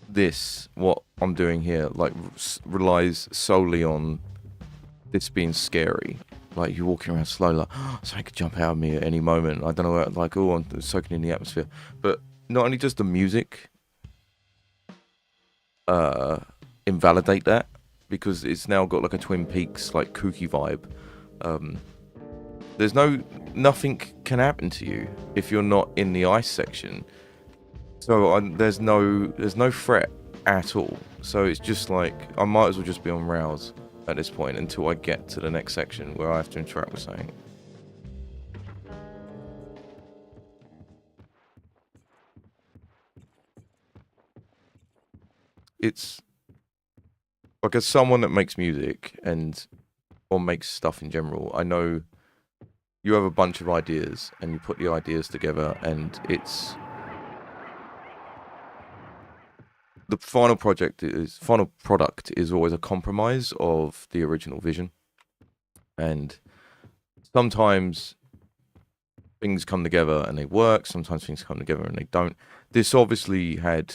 this, what I'm doing here, like relies solely on this being scary. Like you're walking around slow, like something could jump out of me at any moment. I don't know, like I'm soaking in the atmosphere. But not only does the music invalidate that, because it's now got like a Twin Peaks like kooky vibe. There's nothing can happen to you if you're not in the ice section. So there's no threat at all. So it's just like I might as well just be on rails at this point until I get to the next section where I have to interact with something. It's like as someone that makes music or makes stuff in general, I know you have a bunch of ideas and you put the ideas together and it's the final product is always a compromise of the original vision. And sometimes things come together and they work, sometimes things come together and they don't. This obviously had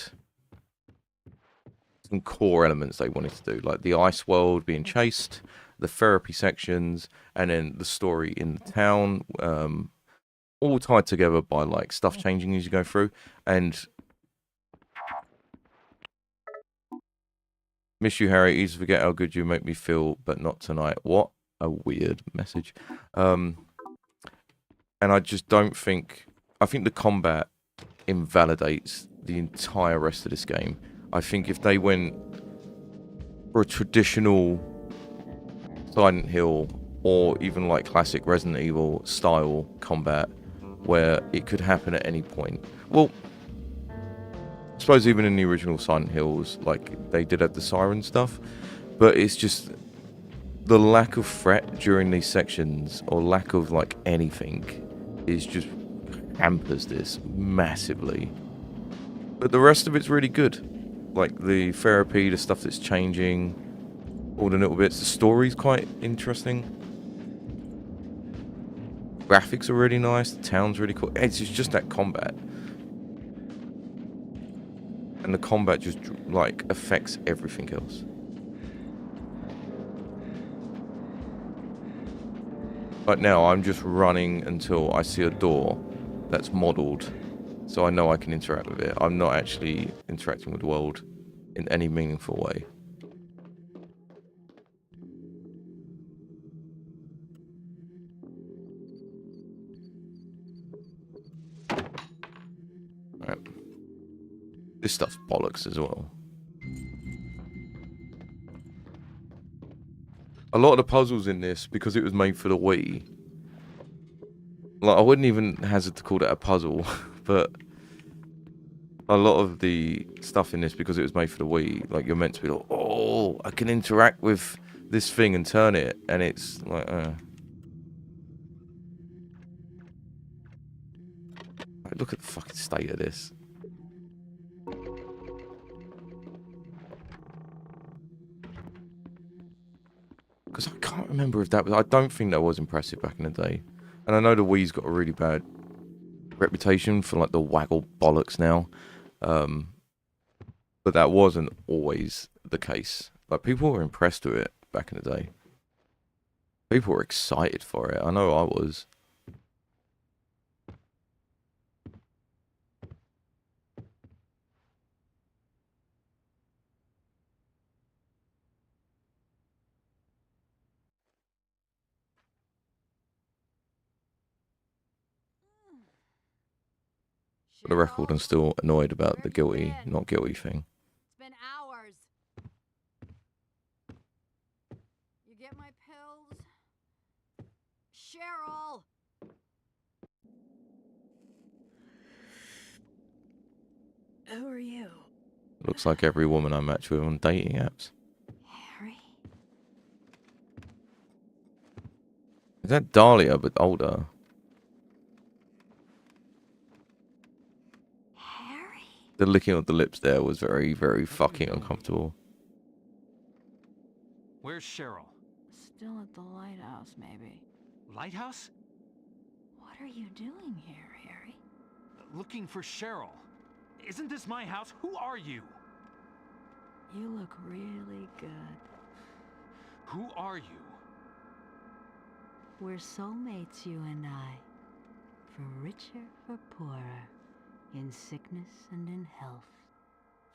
some core elements they wanted to do, like the ice world being chased, the therapy sections, and then the story in the town, all tied together by like stuff changing as you go through. And miss you, Harry. Easy to forget how good you make me feel, but not tonight. What a weird message. And I just don't think... I think the combat invalidates the entire rest of this game. I think if they went for a traditional Silent Hill or even like classic Resident Evil style combat where it could happen at any point. Well, I suppose even in the original Silent Hills, like they did have the siren stuff, but it's just the lack of threat during these sections or lack of like anything is just hampers this massively. But the rest of it's really good. Like the therapy, the stuff that's changing, all the little bits. The story's quite interesting. Graphics are really nice. The town's really cool. It's just that combat. And the combat just, like, affects everything else. Right now, I'm just running until I see a door that's modelled, so I know I can interact with it. I'm not actually interacting with the world in any meaningful way. Right. This stuff's bollocks as well. A lot of the puzzles in this, because it was made for the Wii, like, I wouldn't even hazard to call that a puzzle, but a lot of the stuff in this, because it was made for the Wii, like, you're meant to be like, oh, I can interact with this thing and turn it, and it's like, look at the fucking state of this. Because I can't remember if that was... I don't think that was impressive back in the day. And I know the Wii's got a really bad reputation for, like, the waggle bollocks now. But that wasn't always the case. Like, people were impressed with it back in the day. People were excited for it. I know I was. For the record, I'm still annoyed about the guilty, not guilty thing. It's been hours. You get my pills? Cheryl! Who are you? Looks like every woman I match with on dating apps. Harry? Is that Dahlia, but older? The licking of the lips there was very, very fucking uncomfortable. Where's Cheryl? Still at the lighthouse, maybe. Lighthouse? What are you doing here, Harry? Looking for Cheryl. Isn't this my house? Who are you? You look really good. Who are you? We're soulmates, you and I. For richer, for poorer. In sickness and in health.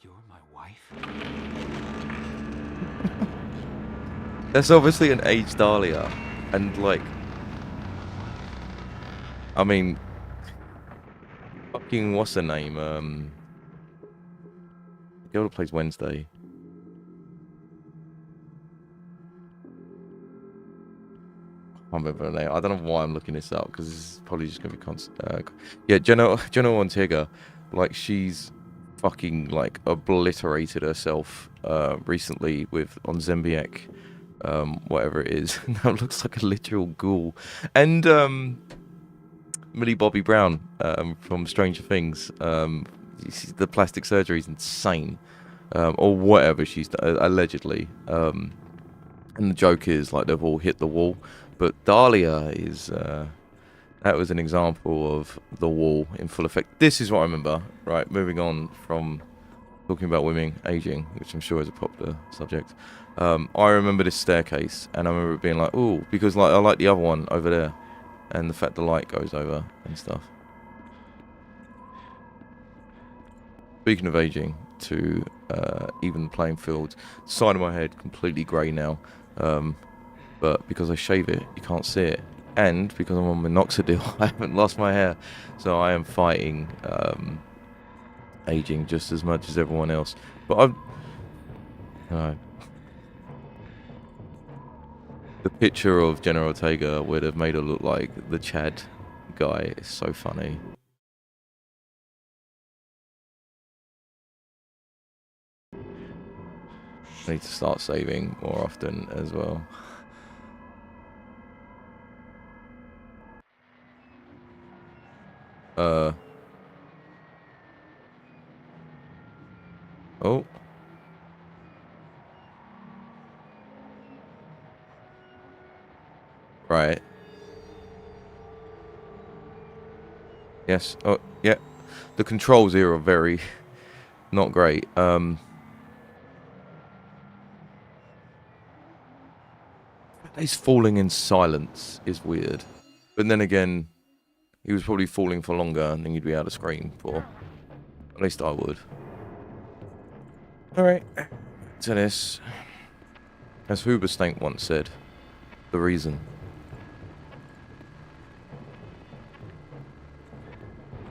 You're my wife? That's obviously an aged Dahlia. And, like... I mean... Fucking, what's her name? The girl that plays Wednesday. I can't remember her name. I don't know why I'm looking this up, because this is probably just going to be constant. Yeah, Jenna Ortega. Like, she's fucking, like, obliterated herself recently on Zembiec. Whatever it is. Now it looks like a literal ghoul. And Millie Bobby Brown from Stranger Things. The plastic surgery is insane. Or whatever she's done, allegedly. And the joke is, like, they've all hit the wall. But Dahlia is, that was an example of the wall in full effect. This is what I remember, right, moving on from talking about women aging, which I'm sure is a popular subject. I remember this staircase, and I remember it being like, ooh, because, like, I like the other one over there, and the fact the light goes over and stuff. Speaking of aging, to even playing field, side of my head completely grey now. But because I shave it, you can't see it. And because I'm on minoxidil, I haven't lost my hair. So I am fighting aging just as much as everyone else. But the picture of Jenna Ortega would have made her look like the Chad guy. It's so funny. I need to start saving more often as well. Right. Yes. Oh, yeah. The controls here are very not great. He's falling in silence is weird. But then again, he was probably falling for longer and then you'd be able to scream for. At least I would. Alright. To this. As Hoobastank once said, the reason.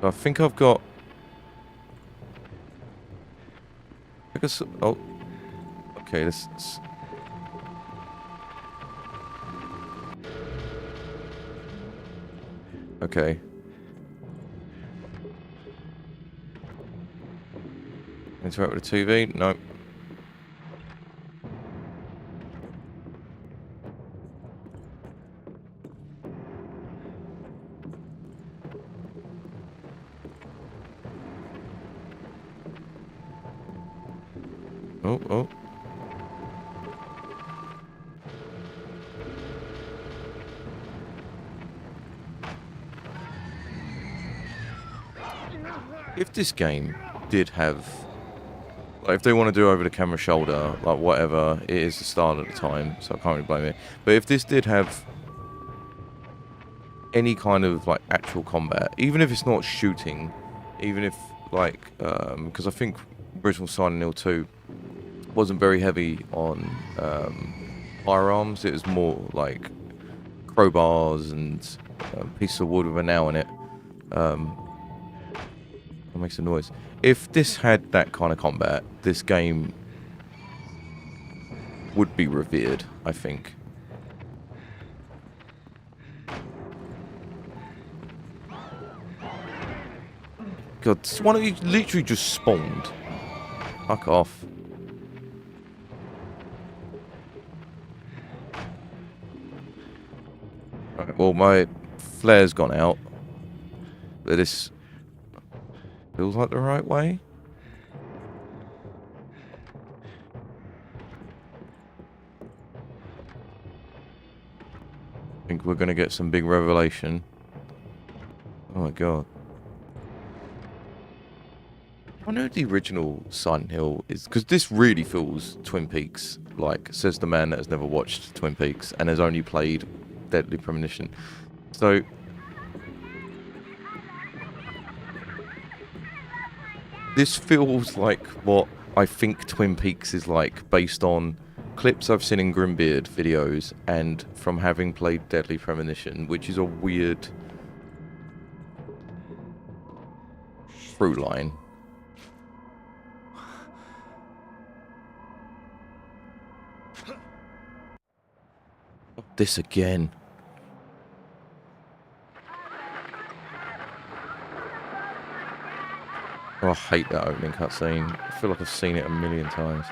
I think I've got... I guess... Oh. Okay, this... Okay. Interact with the TV? Nope. Oh, oh. If this game did have, like, if they want to do over the camera shoulder, like whatever, it is the style at the time, so I can't really blame it. But if this did have any kind of like actual combat, even if it's not shooting, even if like, because I think original Silent Hill 2 wasn't very heavy on firearms. It was more like crowbars and pieces of wood with a nail in it. What makes a noise? If this had that kind of combat, this game would be revered, I think. God, one of you literally just spawned. Fuck off. Right, well, my flare's gone out. But this feels like the right way. I think we're going to get some big revelation. Oh my god. I know the original Silent Hill is... Because this really feels Twin Peaks. Like, says the man that has never watched Twin Peaks and has only played Deadly Premonition. So... this feels like what I think Twin Peaks is like, based on clips I've seen in Grimbeard videos and from having played Deadly Premonition, which is a weird through line. This again. Oh, I hate that opening cutscene. I feel like I've seen it a million times.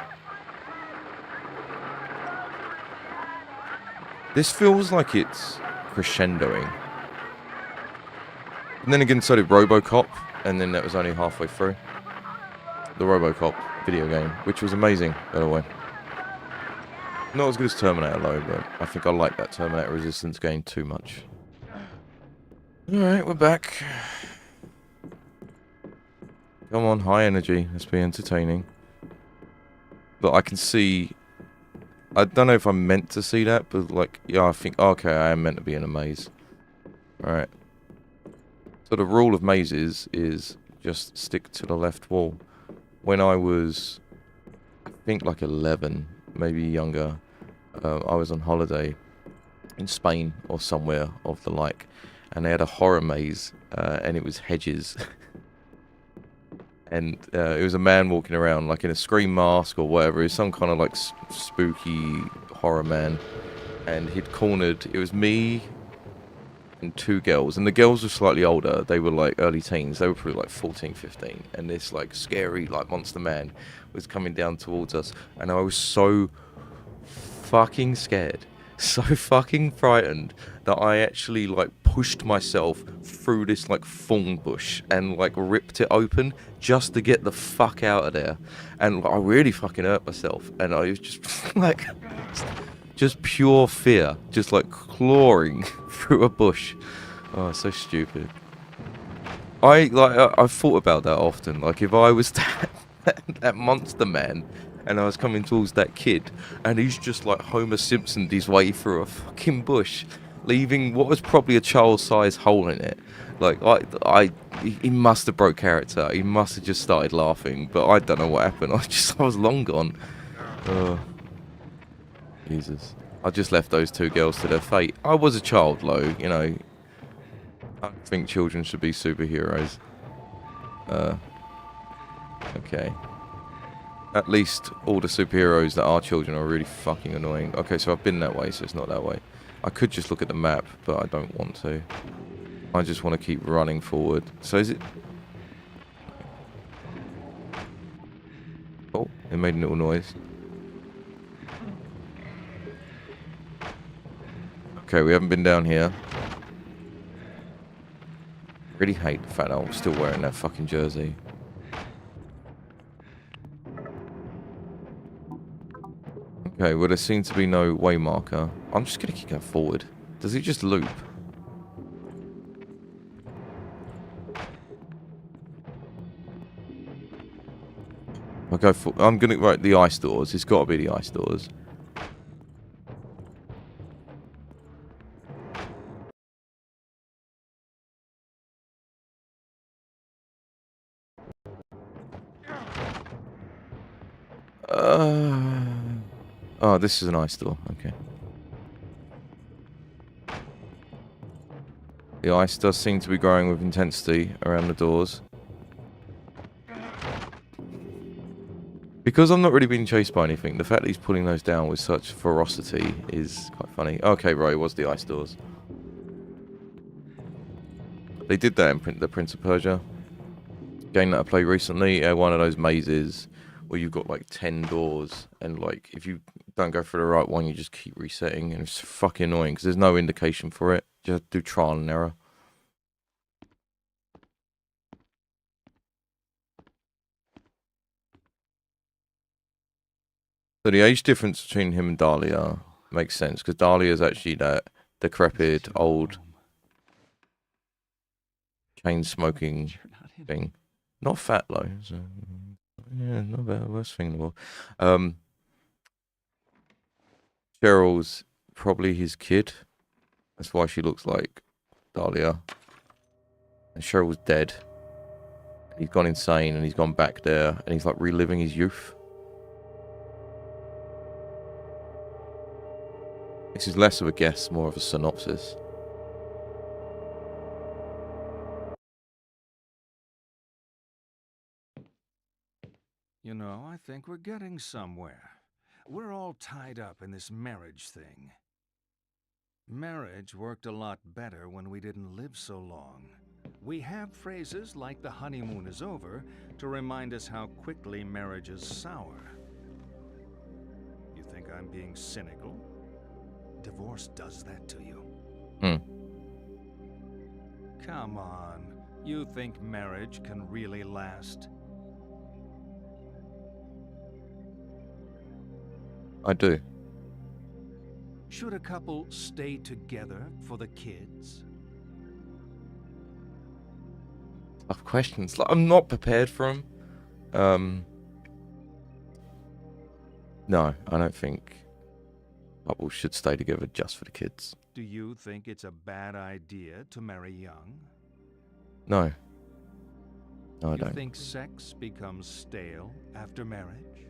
This feels like it's crescendoing. And then again, so did RoboCop, and then that was only halfway through. The RoboCop video game, which was amazing, by the way. Not as good as Terminator, though, but I think I like that Terminator Resistance game too much. Alright, we're back. Come on, high energy. Let's be entertaining. But I can see... I don't know if I'm meant to see that, but like, yeah, I think, okay, I am meant to be in a maze. Alright. So the rule of mazes is just stick to the left wall. When I was, I think like 11, maybe younger, I was on holiday in Spain or somewhere of the like, and they had a horror maze, and it was hedges. And it was a man walking around like in a scream mask or whatever. It was some kind of like spooky horror man. And he'd cornered, it was me and two girls. And the girls were slightly older. They were like early teens. They were probably like 14, 15. And this like scary like monster man was coming down towards us. And I was so fucking scared. So fucking frightened that I actually like pushed myself through this like thorn bush and like ripped it open just to get the fuck out of there. And I really fucking hurt myself, and I was just like Just pure fear. Just like clawing through a bush. Oh, so stupid. I've thought about that often. Like, if I was that monster man and I was coming towards that kid and he's just like Homer Simpsoned his way through a fucking bush, leaving what was probably a child-sized hole in it. Like, he must have broke character. He must have just started laughing, but I don't know what happened. I was long gone. Oh, Jesus. I just left those two girls to their fate. I was a child, though, you know. I think children should be superheroes. Okay. At least all the superheroes that are children are really fucking annoying. Okay, so I've been that way, so it's not that way. I could just look at the map, but I don't want to. I just want to keep running forward. So is it... Oh, it made a little noise. Okay, we haven't been down here. Really hate the fact that I'm still wearing that fucking jersey. Okay, well there seems to be no way marker. I'm just gonna keep going forward. Does it just loop? I'll go for... I'm gonna... Right, the ice doors. It's gotta be the ice doors. Oh, this is an ice door. Okay. The ice does seem to be growing with intensity around the doors. Because I'm not really being chased by anything, the fact that he's pulling those down with such ferocity is quite funny. Okay, right, it was the ice doors. They did that in the Prince of Persia game that I played recently. One of those mazes where you've got like 10 doors, and like if you don't go for the right one, you just keep resetting, and it's fucking annoying because there's no indication for it. You have to do trial and error. So the age difference between him and Dahlia makes sense, because Dahlia is actually that decrepit, old, chain-smoking thing. Not fat, though. So, yeah, not bad. Worst thing in the world. Cheryl's probably his kid. That's why she looks like Dahlia. And Cheryl's dead. He's gone insane, and he's gone back there, and he's like reliving his youth. This is less of a guess, more of a synopsis. You know, I think we're getting somewhere. We're all tied up in this marriage thing. Marriage worked a lot better when we didn't live so long. We have phrases like the honeymoon is over to remind us how quickly marriages sour. You think I'm being cynical? Divorce does that to you. Come on. You think marriage can really last? I do. Should a couple stay together for the kids? Tough questions. Like, I'm not prepared for them. No, I don't think couples should stay together just for the kids. Do you think it's a bad idea to marry young? No. No, I don't. You think sex becomes stale after marriage?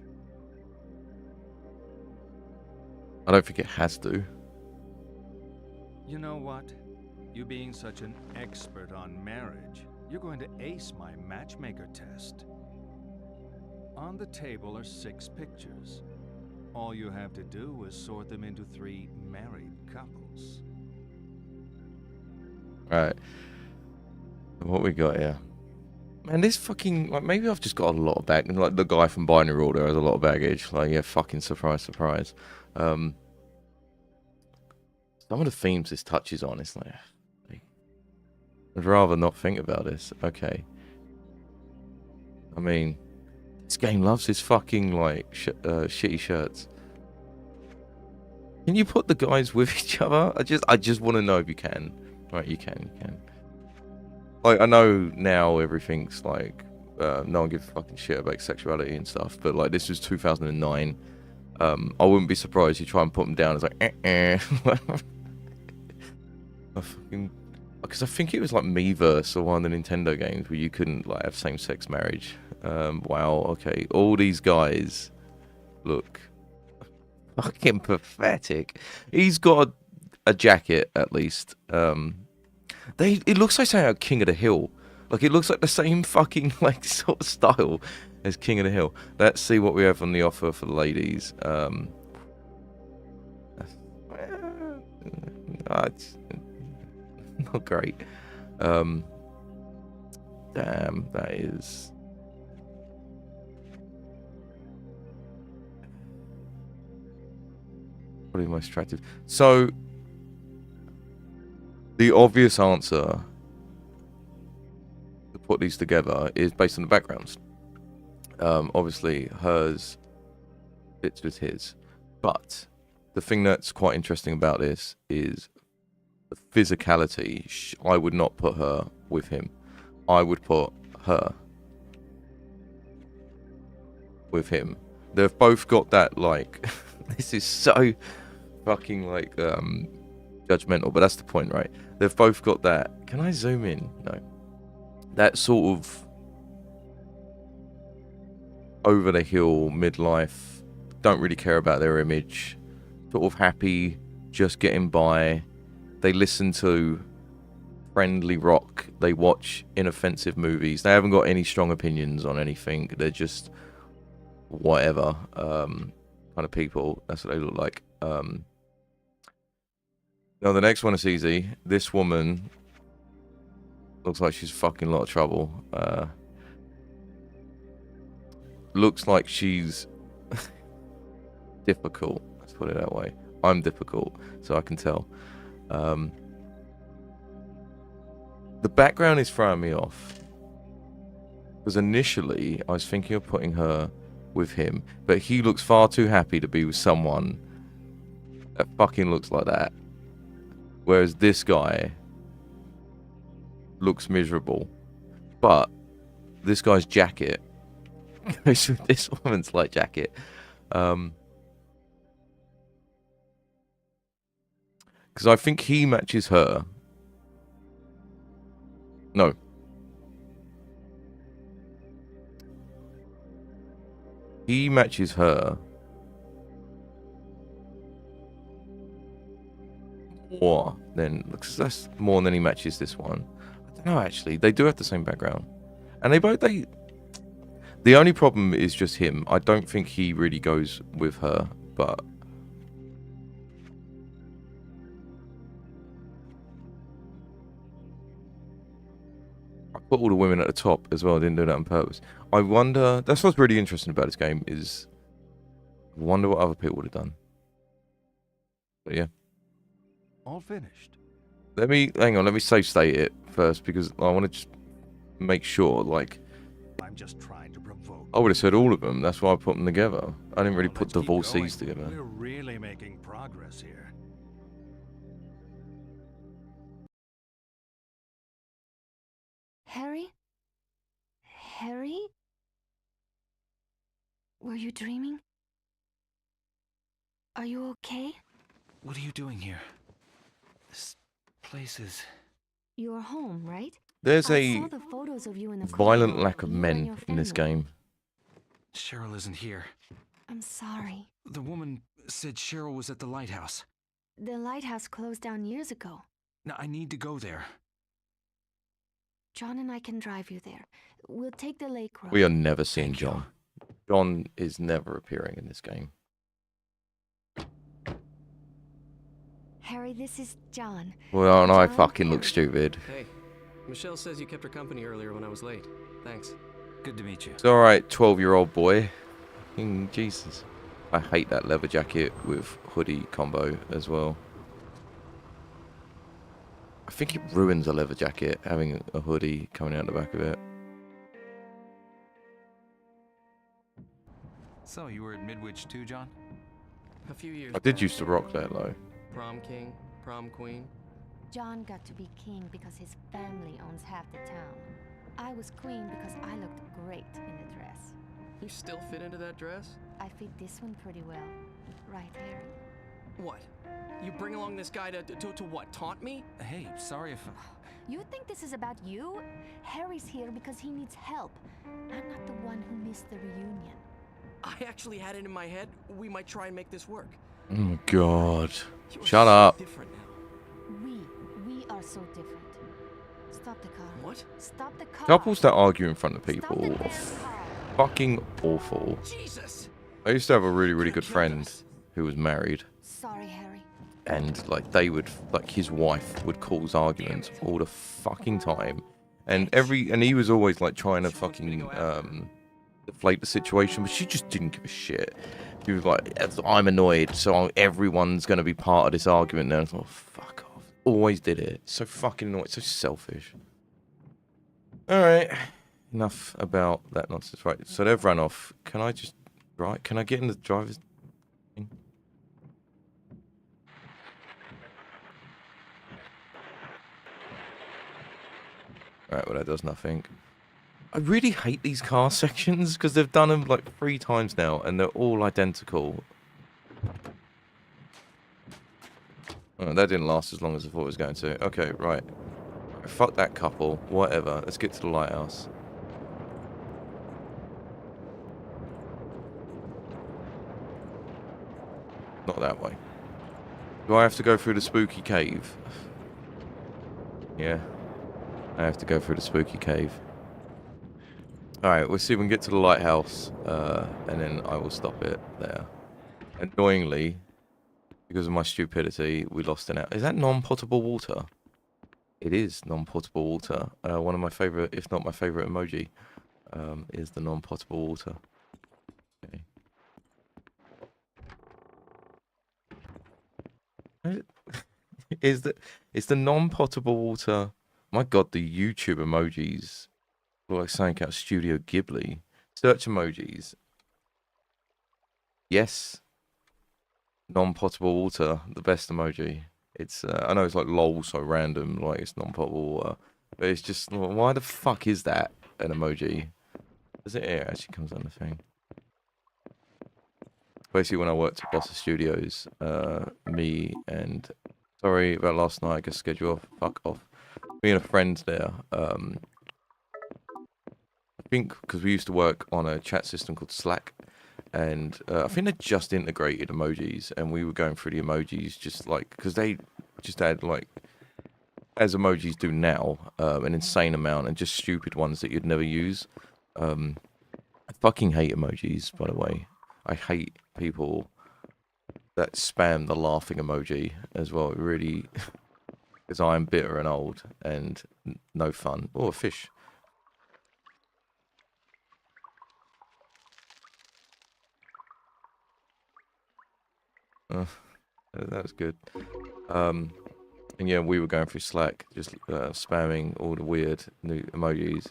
I don't think it has to. You know what? You being such an expert on marriage, you're going to ace my matchmaker test. On the table are 6 pictures. All you have to do is sort them into 3 married couples. Right. What we got here? Man, this fucking... Like, maybe I've just got a lot of baggage. Like, the guy from Binary Order has a lot of baggage. Like, yeah, fucking surprise, surprise. Some of the themes this touches on, it's like... I'd rather not think about this. Okay. I mean... This game loves his fucking, like, shitty shirts. Can you put the guys with each other? I just want to know if you can. Right, you can. Like, I know now everything's like, no one gives a fucking shit about sexuality and stuff, but like, this was 2009. I wouldn't be surprised you try and put them down as like, because I think it was like Miiverse or one of the Nintendo games where you couldn't like have same-sex marriage. Wow, okay. All these guys look fucking pathetic. He's got a jacket at least. It looks like something out of King of the Hill. Like, it looks like the same fucking like sort of style as King of the Hill. Let's see what we have on the offer for the ladies. It's not great. Damn, that is. Probably most attractive. So, the obvious answer to put these together is based on the backgrounds. Obviously, hers fits with his. But the thing that's quite interesting about this is the physicality. I would not put her with him. I would put her with him. They've both got that, like, this is so fucking, like, judgmental, but that's the point, right? They've both got that. Can I zoom in? No. That sort of over the hill, midlife, don't really care about their image, sort of happy, just getting by. They listen to friendly rock. They watch inoffensive movies. They haven't got any strong opinions on anything. They're just whatever kind of people. That's what they look like. Now, the next one is easy. This woman looks like she's fucking a lot of trouble. Looks like she's difficult. Let's put it that way. I'm difficult, so I can tell. The background is throwing me off. Because initially, I was thinking of putting her with him, but he looks far too happy to be with someone that fucking looks like that. Whereas this guy looks miserable. But this guy's jacket goes with this woman's light jacket. Because I think he matches her. No. He matches her more than, because that's more than he matches this one. I don't know, actually. They do have the same background. And the only problem is just him. I don't think he really goes with her, but I put all the women at the top as well. I didn't do that on purpose. I wonder, that's what's really interesting about this game, is I wonder what other people would have done. But yeah. All finished. Let me save state it first, because I want to just make sure, like, I'm just trying to provoke. I would have said all of them. That's why I put them together. I didn't really put Let's keep divorcees going. together. We're really making progress here. Harry? Harry? Were you dreaming? Are you okay? What are you doing here? This place is... You're home, right? There's I a saw the photos of you in the violent corridor, lack of you and men your in this family. game. Cheryl isn't here. I'm sorry. The woman said Cheryl was at the lighthouse. The lighthouse closed down years ago. Now, I need to go there. John and I can drive you there. We'll take the lake road. We are never seeing John. John is never appearing in this game. Harry, this is John. Well, and I John, fucking look Harry. stupid. Hey, Michelle says you kept her company earlier when I was late. Thanks. Good to meet you. It's alright, 12-year-old boy. Fucking Jesus. I hate that leather jacket with hoodie combo as well. I think it ruins a leather jacket, having a hoodie coming out the back of it. So, you were at Midwich too, John? A few years I did back. used to rock that though. Prom king, prom queen. John got to be king because his family owns half the town. I was queen because I looked great in the dress. You still fit into that dress? I fit this one pretty well. Right, Harry? What? You bring along this guy to what? Taunt me? Hey, sorry if... You think this is about you? Harry's here because he needs help. I'm not the one who missed the reunion. I actually had it in my head we might try and make this work. Oh my god. You're Shut so up. different now. We are so different. Stop the car. What? Stop the car. Couples that argue in front of people are fucking awful. Jesus! I used to have a really good friend who was married. Sorry, Harry. And like they would, like his wife would cause arguments all the fucking time. And he was always like trying to fucking deflate the situation, but she just didn't give a shit. She was like, I'm annoyed, so everyone's going to be part of this argument now. I was like, fuck off. Always did it. So fucking annoying, so selfish. Alright, enough about that nonsense. Right, so they've run off. Can I just, right, can I get in the driver's thing? Alright, well that does nothing. I really hate these car sections because they've done them like 3 times now and they're all identical. Oh, that didn't last as long as I thought it was going to. Okay, right. Fuck that couple. Whatever. Let's get to the lighthouse. Not that way. Do I have to go through the spooky cave? Yeah. I have to go through the spooky cave. Alright, we'll see if we can get to the lighthouse, and then I will stop it there. Annoyingly, because of my stupidity, we lost an hour. Is that non-potable water? It is non-potable water. One of my favourite, if not my favourite emoji, is the non-potable water. Okay. Is the non-potable water... My god, the YouTube emojis... like something out of Studio Ghibli. Search emojis. Yes. Non-potable water, the best emoji. It's I know it's like lol, so random, like it's non-potable water, but it's just why the fuck is that an emoji? Does it here? Actually comes on the thing. Basically, when I worked at Bossa Studios, me and sorry about last night. I guess schedule off. Fuck off. Me and a friend there. I think because we used to work on a chat system called Slack, and I think they just integrated emojis, and we were going through the emojis just like because they just had like, as emojis do now, an insane amount and just stupid ones that you'd never use. I fucking hate emojis, by the way. I hate people that spam the laughing emoji as well. It really, because I am bitter and old and no fun. Oh, a fish. That was good. And yeah, we were going through Slack, just spamming all the weird new emojis,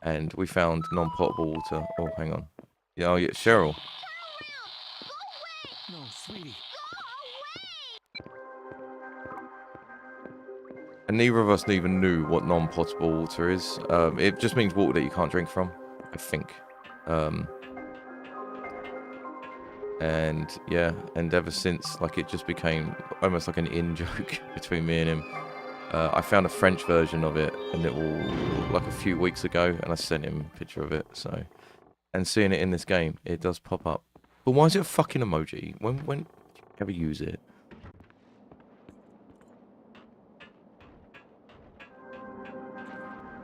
and we found non-potable water. Oh, hang on. Yeah, oh yeah, Cheryl. No, sweetie. And neither of us even knew what non-potable water is. It just means water that you can't drink from, I think. And yeah, and ever since, like, it just became almost like an in-joke between me and him. I found a French version of it, and it was like a few weeks ago, and I sent him a picture of it. So, and seeing it in this game, it does pop up. But why is it a fucking emoji? When do you ever use it?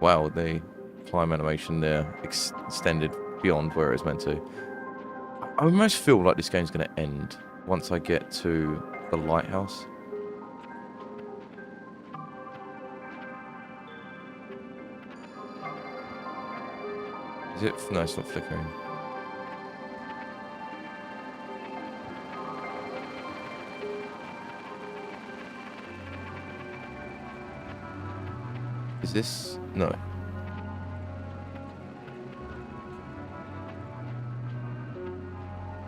Wow, the climb animation there extended beyond where it's meant to. I almost feel like this game's going to end once I get to the lighthouse. Is it? No, it's not flickering. Is this? No.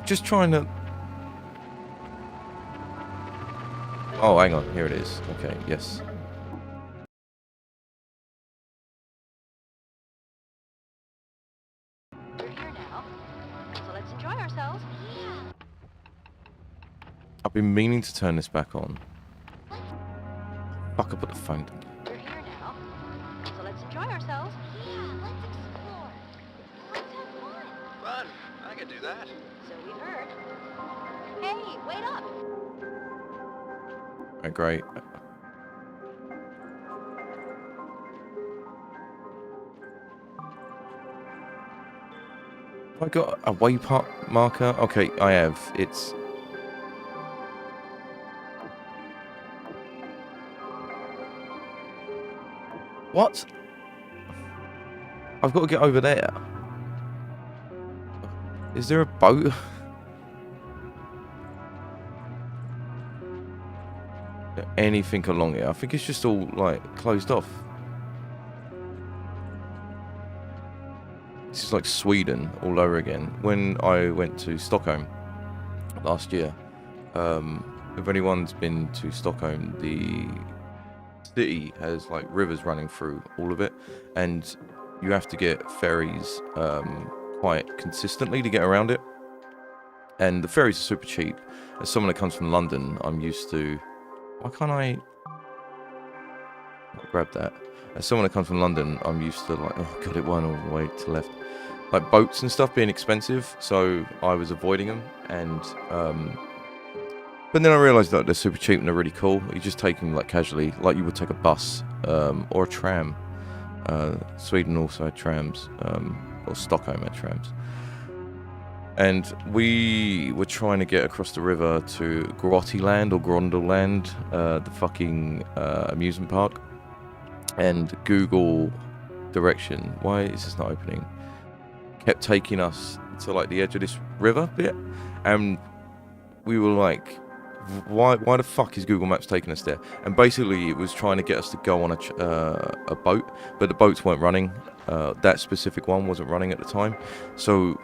Just trying to... Oh, hang on. Here it is. Okay, yes. We're here now, so let's enjoy ourselves. Yeah. I've been meaning to turn this back on. Fuck, I put the phone down. We're here now, so let's enjoy ourselves. Yeah, let's explore. Let's have fun. Fun. I could do that. So we've heard. Hey, wait up. Right, great. Have I got a waypoint marker? Okay, I have. It's... What? I've got to get over there. Is there a boat? Anything along here? I think it's just all like closed off. This is like Sweden all over again. When I went to Stockholm last year, if anyone's been to Stockholm, the city has like rivers running through all of it, and you have to get ferries quite consistently to get around it. And the ferries are super cheap. As someone that comes from London, I'm used to... Why can't I grab that? As someone that comes from London, I'm used to like, oh god, it went all the way to the left. Like boats and stuff being expensive, so I was avoiding them. And but then I realised that they're super cheap and they're really cool. You just take them like casually, like you would take a bus or a tram. Sweden also had trams, or Stockholm had trams. And we were trying to get across the river to Grottiland or Grondoland, the fucking amusement park. And Google direction, why is this not opening? Kept taking us to like the edge of this river bit. And we were like, why the fuck is Google Maps taking us there? And basically it was trying to get us to go on a boat, but the boats weren't running. That specific one wasn't running at the time. So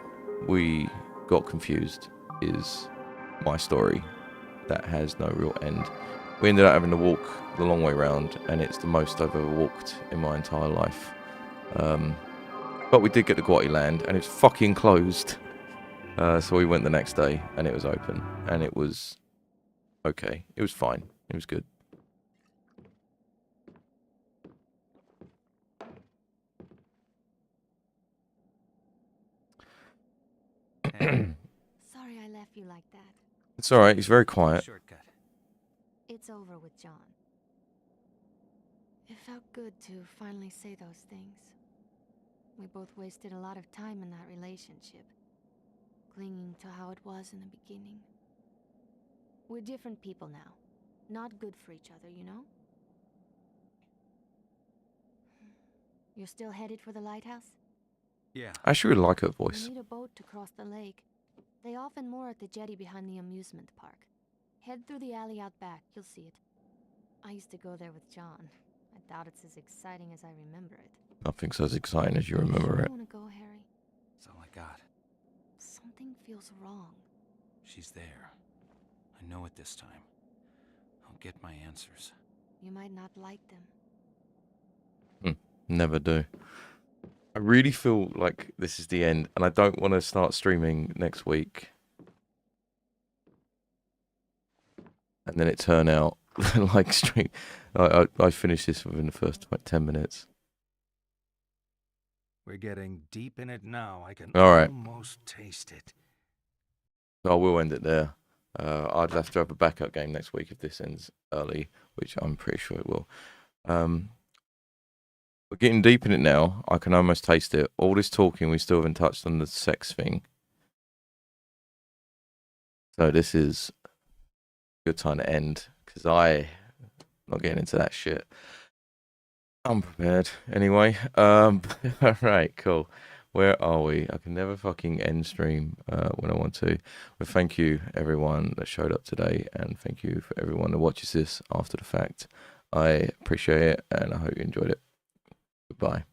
we got confused, is my story. That has no real end. We ended up having to walk the long way round, and it's the most I've ever walked in my entire life. But we did get to Grottiland, and it's fucking closed. So we went the next day, and it was open, and it was okay. It was fine. It was good. Sorry I left you like that. It's alright, he's very quiet. Shortcut. It's over with John. It felt good to finally say those things. We both wasted a lot of time in that relationship, clinging to how it was in the beginning. We're different people now. Not good for each other, you know? You're still headed for the lighthouse? Yeah. I actually really like her You voice. need a boat to cross the lake. They often moor at the jetty behind the amusement park. Head through the alley out back, you'll see it. I used to go there with John. I doubt it's as exciting as I remember it. Nothing's as exciting as you remember You it. wanna go, Harry? That's all I got. Something feels wrong. She's there. I know it this time. I'll get my answers. You might not like them. Never do. I really feel like this is the end, and I don't want to start streaming next week. And then it turn out like stream. I finished this within the first like 10 minutes. We're getting deep in it now. I can All right. almost taste it. So I will end it there. I'd have to have a backup game next week if this ends early, which I'm pretty sure it will. We're getting deep in it now. I can almost taste it. All this talking, we still haven't touched on the sex thing. So this is a good time to end, because I'm not getting into that shit. I'm prepared. Anyway, alright, cool. Where are we? I can never fucking end stream when I want to. But thank you, everyone that showed up today, and thank you for everyone that watches this after the fact. I appreciate it, and I hope you enjoyed it. Goodbye.